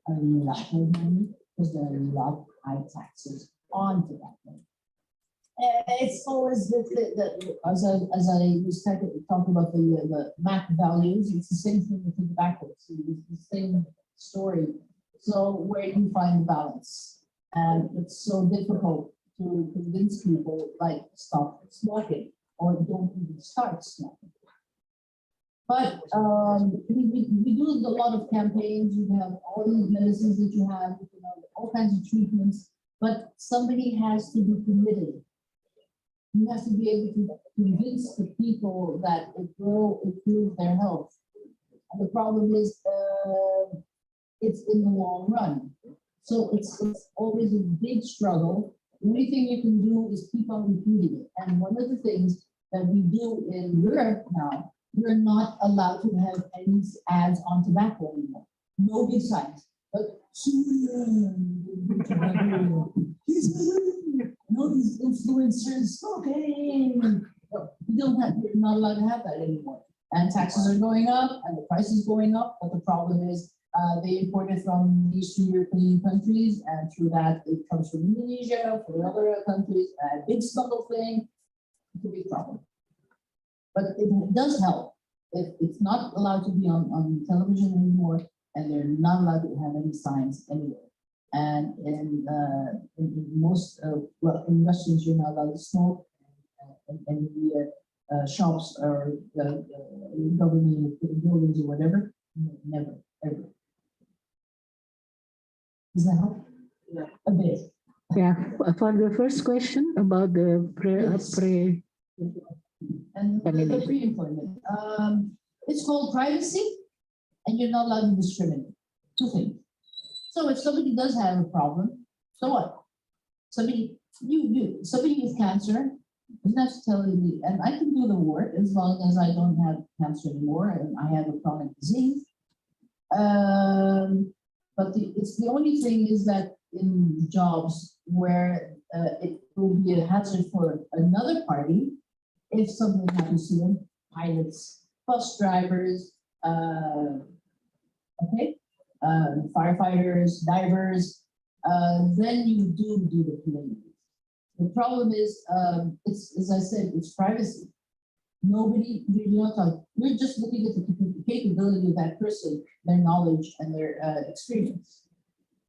a lot of money, because there are a lot of high taxes on tobacco. It's always as I was talking about the MAC values, it's the same thing with the tobacco. It's the same story. So where do you find the balance? And it's so difficult to convince people like stop smoking or don't even start smoking. But we do a lot of campaigns. You have all these medicines that you have, all kinds of treatments, but somebody has to be committed. You have to be able to convince the people that it will improve their health. And the problem is it's in the long run. So it's always a big struggle. The only thing you can do is keep on repeating it. And one of the things that we do in Europe now, we're not allowed to have any ads on tobacco anymore. No big signs. But these influencers smoking. We're not allowed to have that anymore. And taxes are going up and the price is going up. But the problem is they import it from these 2 European countries, and through that it comes from Indonesia, from other countries. A big smuggle thing. It's a big problem. But it does help. It's not allowed to be on television anymore, and they're not allowed to have any signs anywhere. And in most, in restaurants, you're not allowed to smoke, and the shops or the government buildings or whatever, never, ever. Does that help? A bit. Yeah, for the first question about the And the pre-employment. It's called privacy, and you're not allowed to discriminate. Two things. So if somebody does have a problem, so what? Somebody with cancer doesn't have to tell me, and I can do the work as long as I don't have cancer anymore and I have a chronic disease. But it's the only thing is that in jobs where it will be a hazard for another party, if something happens to them, pilots, bus drivers, firefighters, divers, then you do the claim. The problem is, it's, as I said, it's privacy. Nobody, you're not talking, we're just looking at the capability of that person, their knowledge and their experience.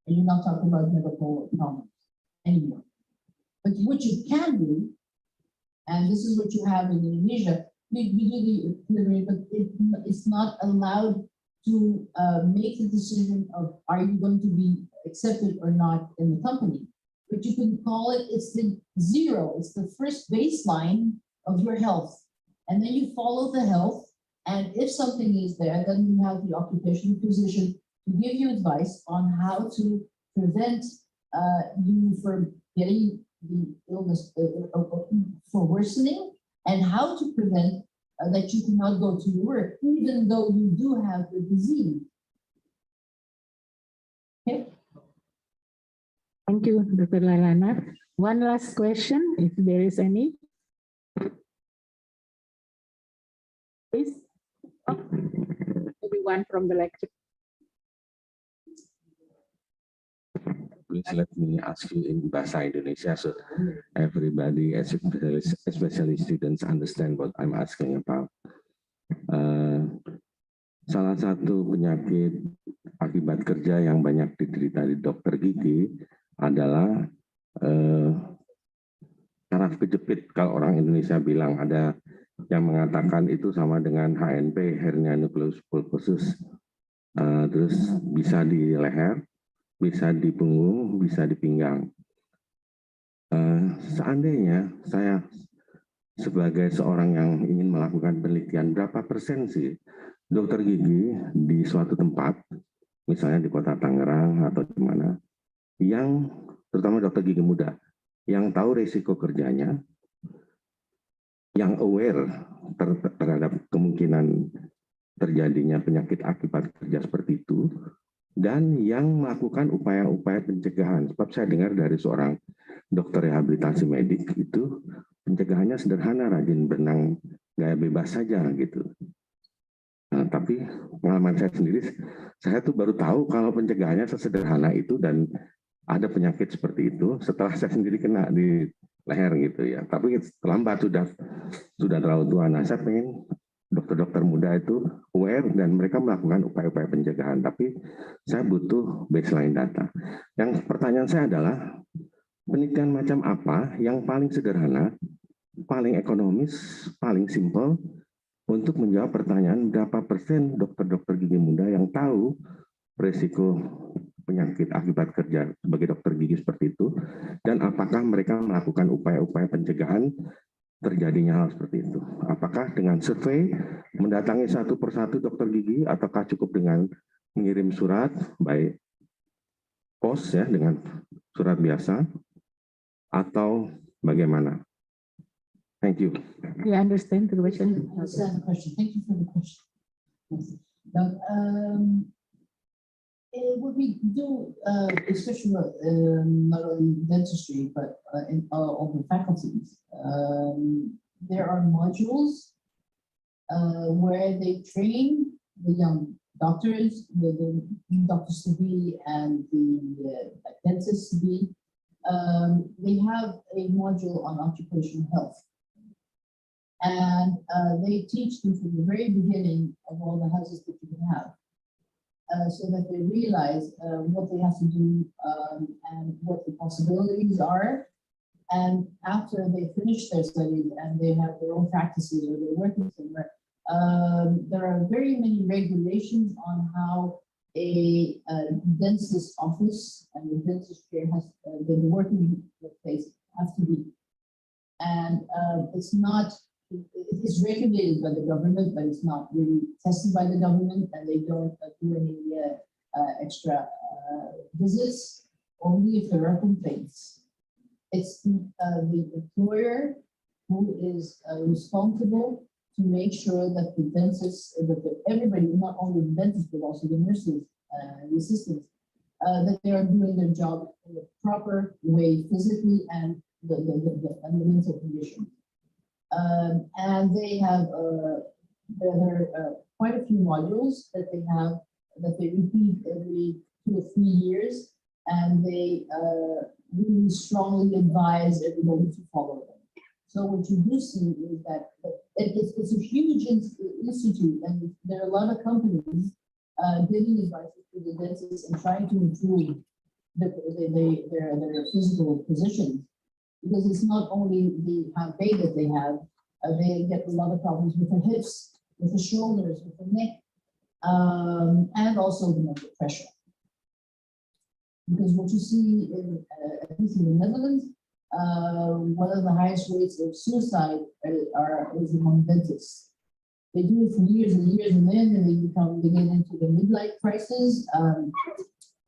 And you're not talking about medical problems anymore. But what you can do, and this is what you have in Indonesia, we do the delivery, but it's not allowed to make the decision of are you going to be accepted or not in the company. But you can call it, it's the zero, it's the first baseline of your health. And then you follow the health, and if something is there, then you have the occupational physician to give you advice on how to prevent you from getting the illness, for worsening, and how to prevent that you cannot go to work, even though you do have the disease. Okay. Thank you, Dr. Lailana. One last question, if there is any. Please. Oh, maybe one from the lecture. Please let me ask you in Bahasa Indonesia so everybody, especially students, understand what I'm asking about. Salah satu penyakit akibat kerja yang banyak diderita di dokter gigi adalah saraf kejepit. Kalau orang Indonesia bilang, ada yang mengatakan itu sama dengan HNP, hernia nukleus pulposus. Terus bisa di leher, bisa di punggung, bisa di pinggang. Seandainya saya sebagai seorang yang ingin melakukan penelitian, berapa persen sih dokter gigi di suatu tempat, misalnya di kota Tangerang atau di mana, yang terutama dokter gigi muda, yang tahu risiko kerjanya, yang aware terhadap kemungkinan terjadinya penyakit akibat kerja seperti itu, dan yang melakukan upaya-upaya pencegahan. Sebab saya dengar dari seorang dokter rehabilitasi medik itu, pencegahannya sederhana, rajin berenang gaya bebas saja gitu. Nah, tapi pengalaman saya sendiri, saya tuh baru tahu kalau pencegahannya sesederhana itu dan ada penyakit seperti itu setelah saya sendiri kena di leher gitu ya. Tapi terlambat, sudah terlalu tua. Nah, saya pengen dokter-dokter muda itu aware dan mereka melakukan upaya-upaya pencegahan. Tapi saya butuh baseline data. Yang pertanyaan saya adalah, penelitian macam apa yang paling sederhana, paling ekonomis, paling simpel untuk menjawab pertanyaan berapa persen dokter-dokter gigi muda yang tahu risiko penyakit akibat kerja sebagai dokter gigi seperti itu, dan apakah mereka melakukan upaya-upaya pencegahan terjadinya hal seperti itu. Apakah dengan survei, mendatangi satu persatu dokter gigi, ataukah cukup dengan mengirim surat, baik pos ya, dengan surat biasa, atau bagaimana? Thank you. You understand the question? I understand the question. Thank you for the question. Now, what we do, especially not only dentistry, but in all the faculties, there are modules where they train the young doctors, the doctors to be, and the dentists to be. They have a module on occupational health. And they teach them from the very beginning of all the hazards that you can have, so that they realize what they have to do and what the possibilities are. And after they finish their studies and they have their own practices or they're working somewhere, there are very many regulations on how a dentist's office, and the dentistry has the working place has to be. And it's not, it is regulated by the government, but it's not really tested by the government, and they don't do any extra visits, only if there are complaints. It's the employer who is responsible to make sure that the dentists, everybody, not only the dentists, but also the nurses, the assistants, that they are doing their job in the proper way, physically and the mental condition. And they have there are quite a few modules that they have that they repeat every 2 or 3 years, and they really strongly advise everybody to follow them. So what you do see is that it's a huge institute, and there are a lot of companies giving advice to the dentists and trying to improve their physical positions. Because it's not only the pay that they have, they get a lot of problems with the hips, with the shoulders, with the neck, and also the mental pressure. Because what you see, at least in the Netherlands, one of the highest rates of suicide is among dentists. They do it for years and years, and then they get into the midlife crisis. Do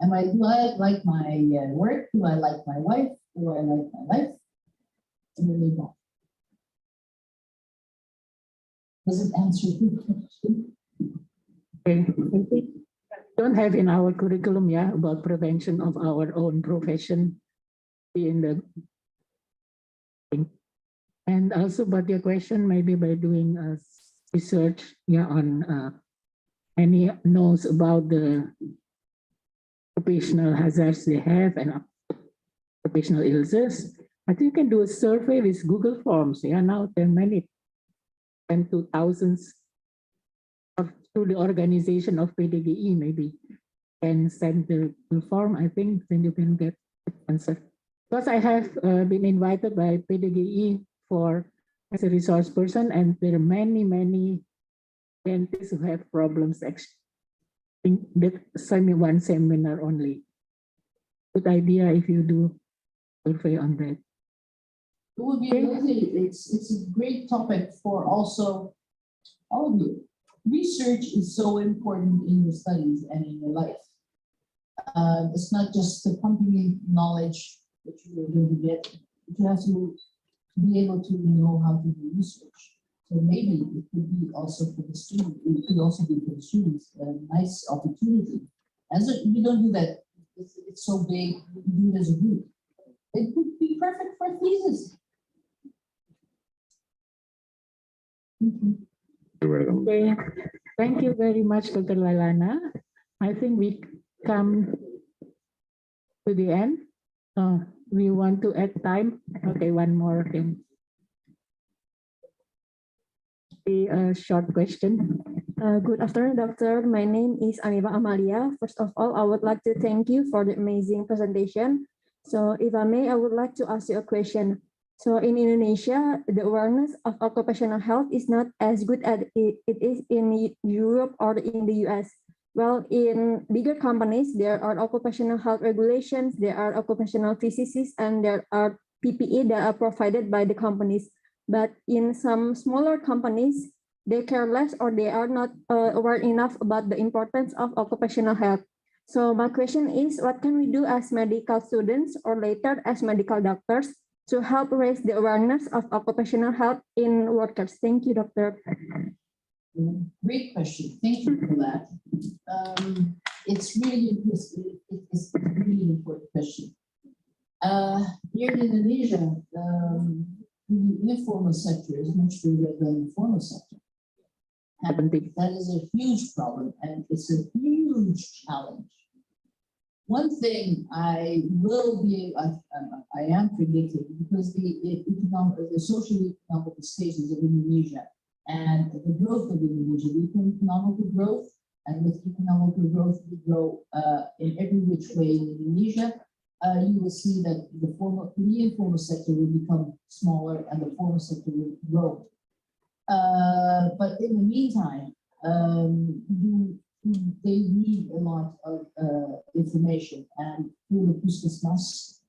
I like my work? Do I like my wife? Do I like my life? And then they don't. Does it answer your question? Okay. We don't have in our curriculum, about prevention of our own profession in the. And also, but your question maybe by doing research, on any knows about the occupational hazards they have and occupational illnesses. I think you can do a survey with Google Forms. Now there are many, and to thousands through the organization of PDGE, maybe, and send the form. I think then you can get the answer. Because I have been invited by PDGE as a resource person, and there are many dentists who have problems. Actually, that one seminar only. Good idea if you do survey on that. It would be lovely. It's a great topic for also all of you. Research is so important in your studies and in your life. It's not just the pumping in knowledge that you are going to get. You have to be able to know how to do research. So maybe it could be also for the student. It could also be for the students a nice opportunity. As you don't do that, it's so big. You do it as a group. It would be perfect for a thesis. Okay. Thank you very much, Dr. Lailana. I think we come to the end. We want to add time. Okay, one more thing. A short question. Good afternoon, doctor. My name is Aniva Amalia. First of all, I would like to thank you for the amazing presentation. So if I may, I would like to ask you a question. So in Indonesia, the awareness of occupational health is not as good as it is in Europe or in the US. Well, in bigger companies, there are occupational health regulations, there are occupational physicists, and there are PPE that are provided by the companies. But in some smaller companies, they care less or they are not aware enough about the importance of occupational health. So my question is, what can we do as medical students or later as medical doctors to help raise the awareness of occupational health in workers? Thank you, doctor. Great question. Thank you for that. It's really an important question. Here in Indonesia, the informal sector is much bigger than the formal sector. And that is a huge problem, and it's a huge challenge. One thing I am predicting, because the socio-economic status of Indonesia and the growth of Indonesia, the economic growth, and with economic growth, we grow in every which way in Indonesia. You will see that the informal sector will become smaller and the formal sector will grow. But in the meantime, they need a lot of information, and through the Puskesmas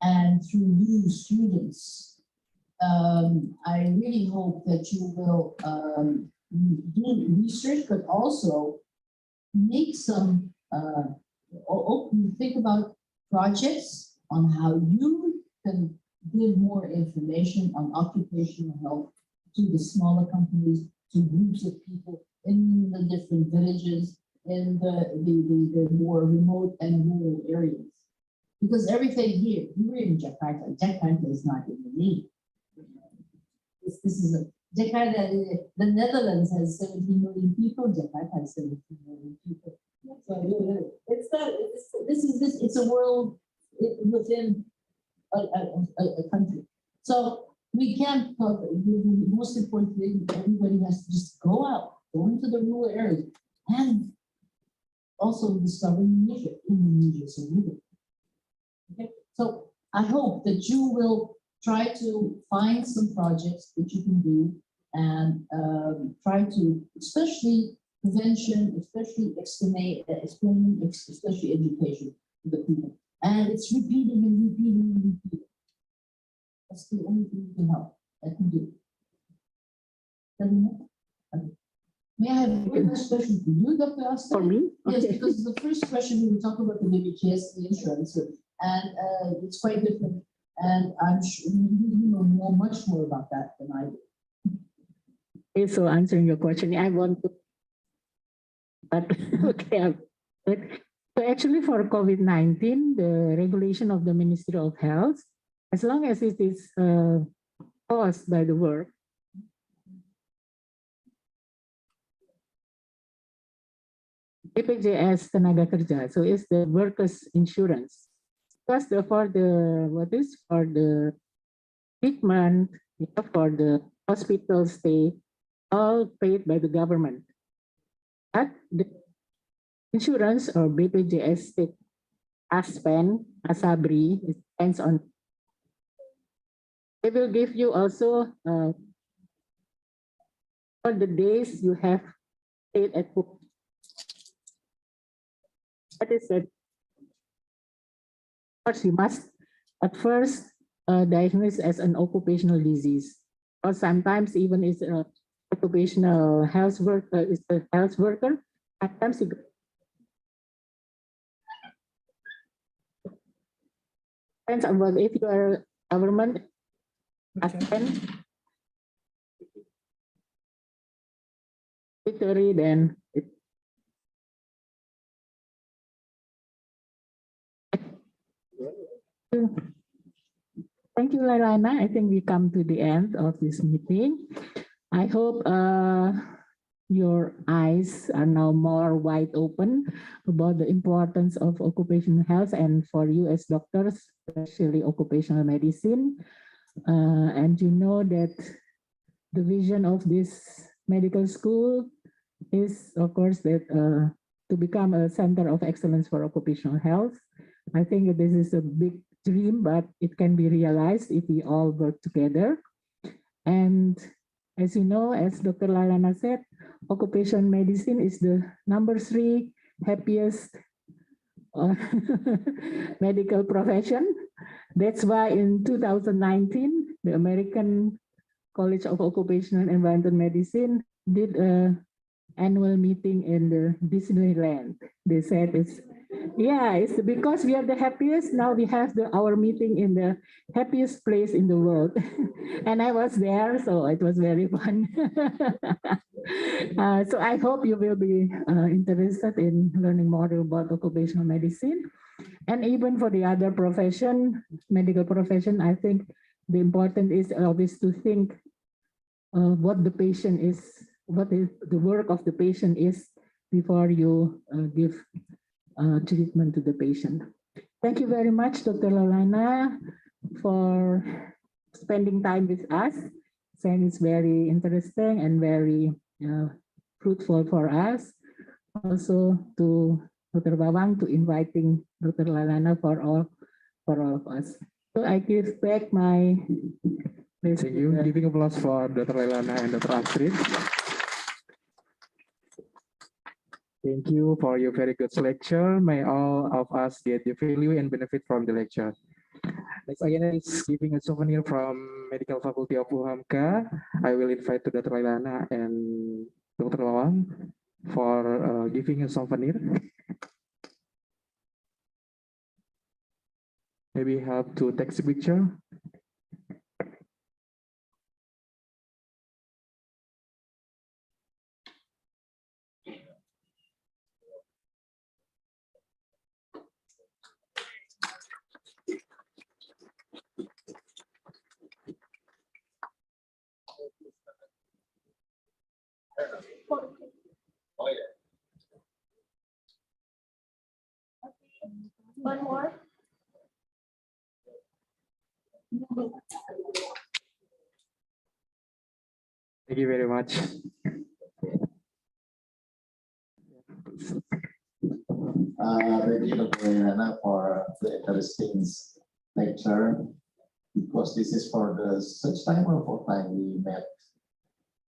and through you students, I really hope that you will do research, but also make some, think about projects on how you can give more information on occupational health to the smaller companies, to groups of people in the different villages, in the more remote and rural areas. Because everything here, we're in Jakarta. Jakarta is not in the need. This is a Jakarta. The Netherlands has 17 million people. Jakarta has 17 million people. So it's not. It's a world within a country. So we can't. The most important thing, everybody has to just go out, go into the rural areas, and also discover Indonesia. Indonesia is a rural. Okay, so I hope that you will try to find some projects that you can do and try to, especially prevention, especially explaining, especially education to the people. And it's repeating and repeating and repeating. That's the only thing you can help. I can do. Okay. May I have one last question for you, Dr. Astrid? For me? Yes, Okay. because the first question we talk about the BBGS, the insurance, and it's quite different. And I'm sure you know much more about that than I do. Okay, so answering your question, I want to, but okay. So actually for COVID-19, the regulation of the Ministry of Health, as long as it is caused by the work, BPJS tenaga kerja, so it's the workers' insurance. Plus for the treatment, for the hospital stay, all paid by the government. But the insurance or BPJS Aspen, Asabri, it depends on. They will give you also for the days you have stayed at home. That is it. First, you must at first diagnose as an occupational disease, or sometimes even is an occupational health worker. Is a health worker. Sometimes you depends on what if you are government assistant, then it. Thank you, Lailana. I think we come to the end of this meeting. I hope your eyes are now more wide open about the importance of occupational health, and for you as doctors, especially occupational medicine. And you know that the vision of this medical school is, of course, that to become a center of excellence for occupational health. I think this is a big dream, but it can be realized if we all work together. And as you know, as Dr. Lailana said, occupational medicine is the #3 happiest medical profession. That's why in 2019, the American College of Occupational and Environmental Medicine did an annual meeting in the Disneyland. They said it's because we are the happiest. Now we have our meeting in the happiest place in the world. And I was there, so it was very fun. So I hope you will be interested in learning more about occupational medicine. And even for the other profession, medical profession, I think the important is always to think what the patient is, what is the work of the patient is before you give treatment to the patient. Thank you very much, Dr. Lailana, for spending time with us. And it's very interesting and very fruitful for us. Also to Dr. Bawang to inviting Dr. Lailana for all of us. So I give back my. Thank you. Giving applause for Dr. Lailana and Dr. Astrid. Thank you for your very good lecture. May all of us get the value and benefit from the lecture. Next again is giving a souvenir from Medical Faculty of UHAMKA. I will invite to Dr. Lailana and Dr. Lawang for giving a souvenir. Maybe have to take a picture. Oh, yeah. One more. Thank you very much. Thank you, Dr. Lailana, for the interesting lecture, because this is for the such time or for time we met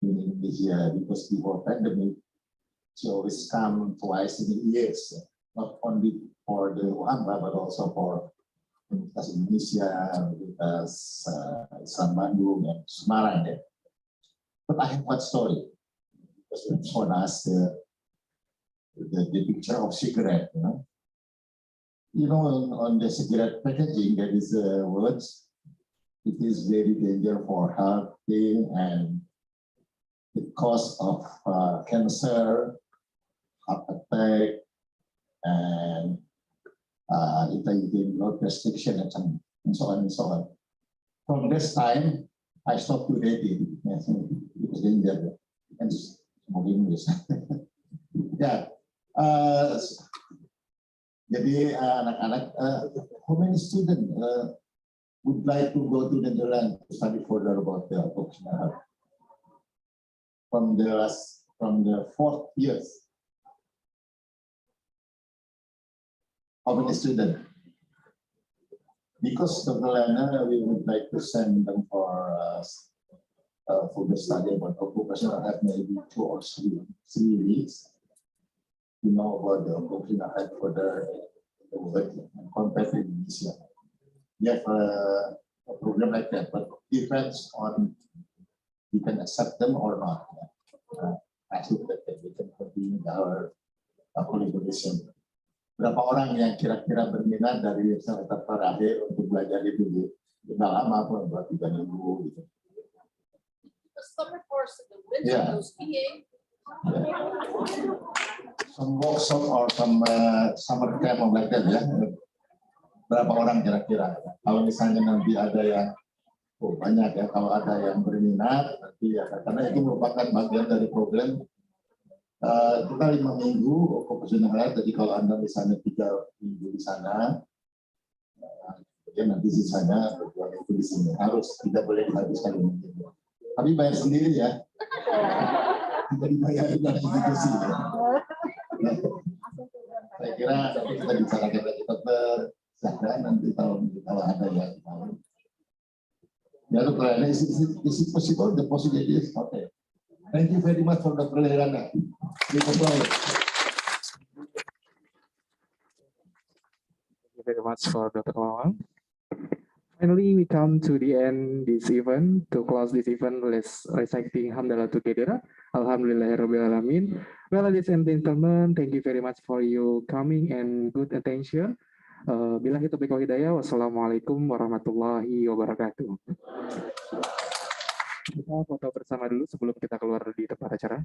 in Indonesia, because before pandemic, so it's come twice in years, not only for the UHAMKA, but also for Universitas Indonesia, Universitas Islam Bandung, and Semarang. Yeah. But I have one story, because you showed us the picture of cigarette. You know, on the cigarette packaging, there is words. It is very dangerous for health and the cause of cancer, heart attack, and blood restriction, and so on and so on. From this time, I stopped to read it. Yes, it was dangerous and smoking this. Yeah. Jadi anak-anak, how many students would like to go to Netherland to study further about the occupational health? From the 4th years. How many students? Because Dr. Lailana, we would like to send them for the study about occupational health, maybe 2 or 3 weeks. You know about the occupational health for the world and compared to Indonesia. We have a program like that, but depends on we can accept them or not. I hope that we can continue our collaboration. Berapa orang yang kira-kira berminat dari semester terakhir untuk belajar itu? Sudah lama pun, 2-3 minggu gitu. The summer course in the winter, Yeah. those PA. Some workshop or some summer camp like that ya. Berapa orang kira-kira? Kalau misalnya nanti ada yang banyak ya, kalau ada yang berminat nanti ya, karena itu merupakan bagian dari program kita 5 minggu occupational health. Jadi kalau Anda misalnya 3 minggu di sana, ya nanti sisanya 2 minggu di sini. Harus tidak boleh dihabiskan minggu. Tapi bayar sendiri ya. Tidak dibayar dari institusi. Ya. Saya kira nanti kita bicarakan lagi dokter Zahra nanti kalau ada yang tahu. Ya Dr. Lailana, is it possible? The possibility is okay. Thank you very much for Dr. Lailana. Thank you very much for Dr. Lawang. Finally, we come to the end this event. To close this event, let's reciting Hamdalah together. Alhamdulillahirrahmanirrahim. Well, ladies and gentlemen, thank you very much for your coming and good attention. Billahi taufiq wal hidayah. Wassalamualaikum warahmatullahi wabarakatuh. Kita foto bersama dulu sebelum kita keluar di tempat acara.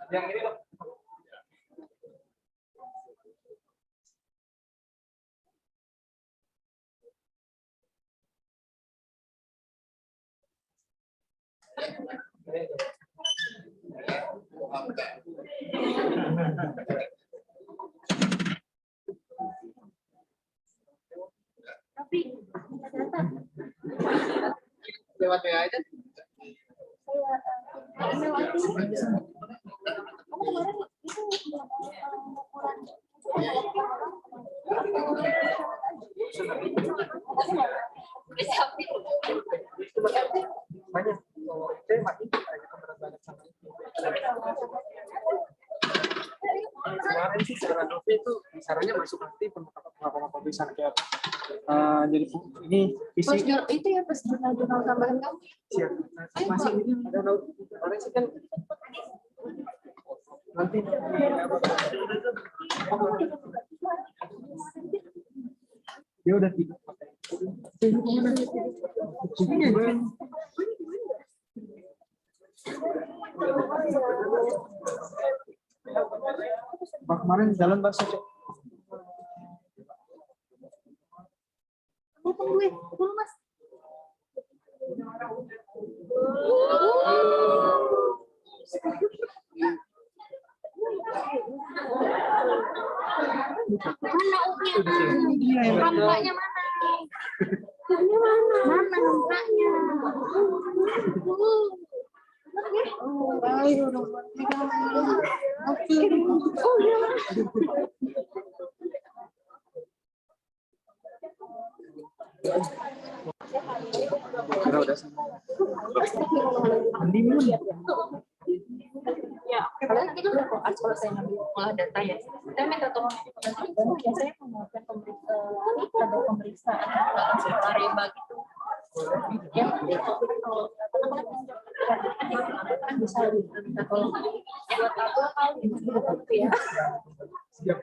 Yang ini dok. Lewat WA aja. Banyak. Kemarin sih saran Novi itu sarannya masuk nanti pemeriksaan kayak jadi ini visi itu ya pas jurnal tambahan kamu. Siap. Masih ini ada orang sih kan nanti dia udah tidak pakai. Pak kemarin jalan bahasa cek. Tunggu dulu mas. Mana uknya? Hampaknya mana? Mana hampaknya? Ayo dong. Udah Ya, kalian nanti juga kok kalau saya ngambil olah data ya. Saya minta tolong saya mau melakukan pemeriksaan Arema gitu. Ya, kalau kan bisa minta tolong. Buat apa gitu ya. Siap.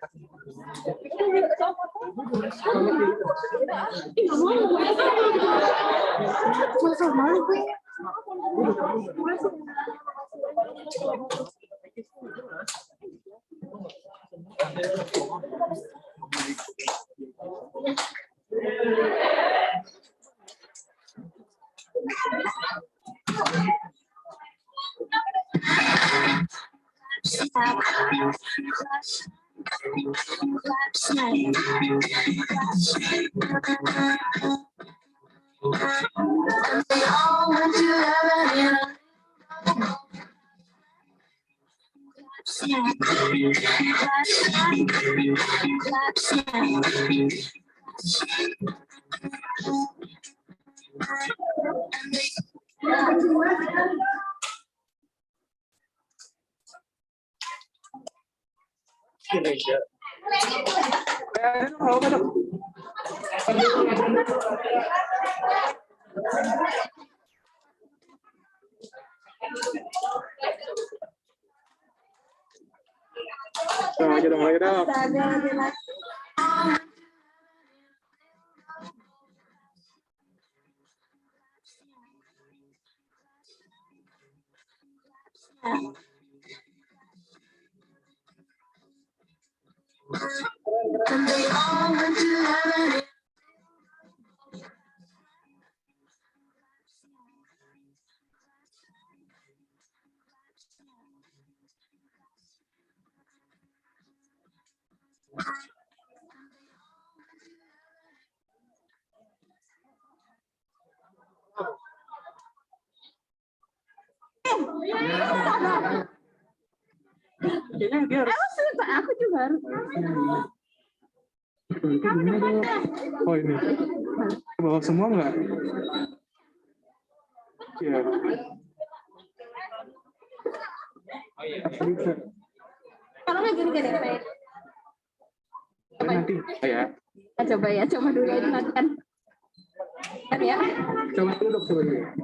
Lagi dong. Aku juga harus. Oh ini. Bawa semua nggak? Iya. Kalau nggak gini-gini, Pak. Nanti, ya. Coba dulu latihan. Kan ya. Coba dulu dok, coba dulu.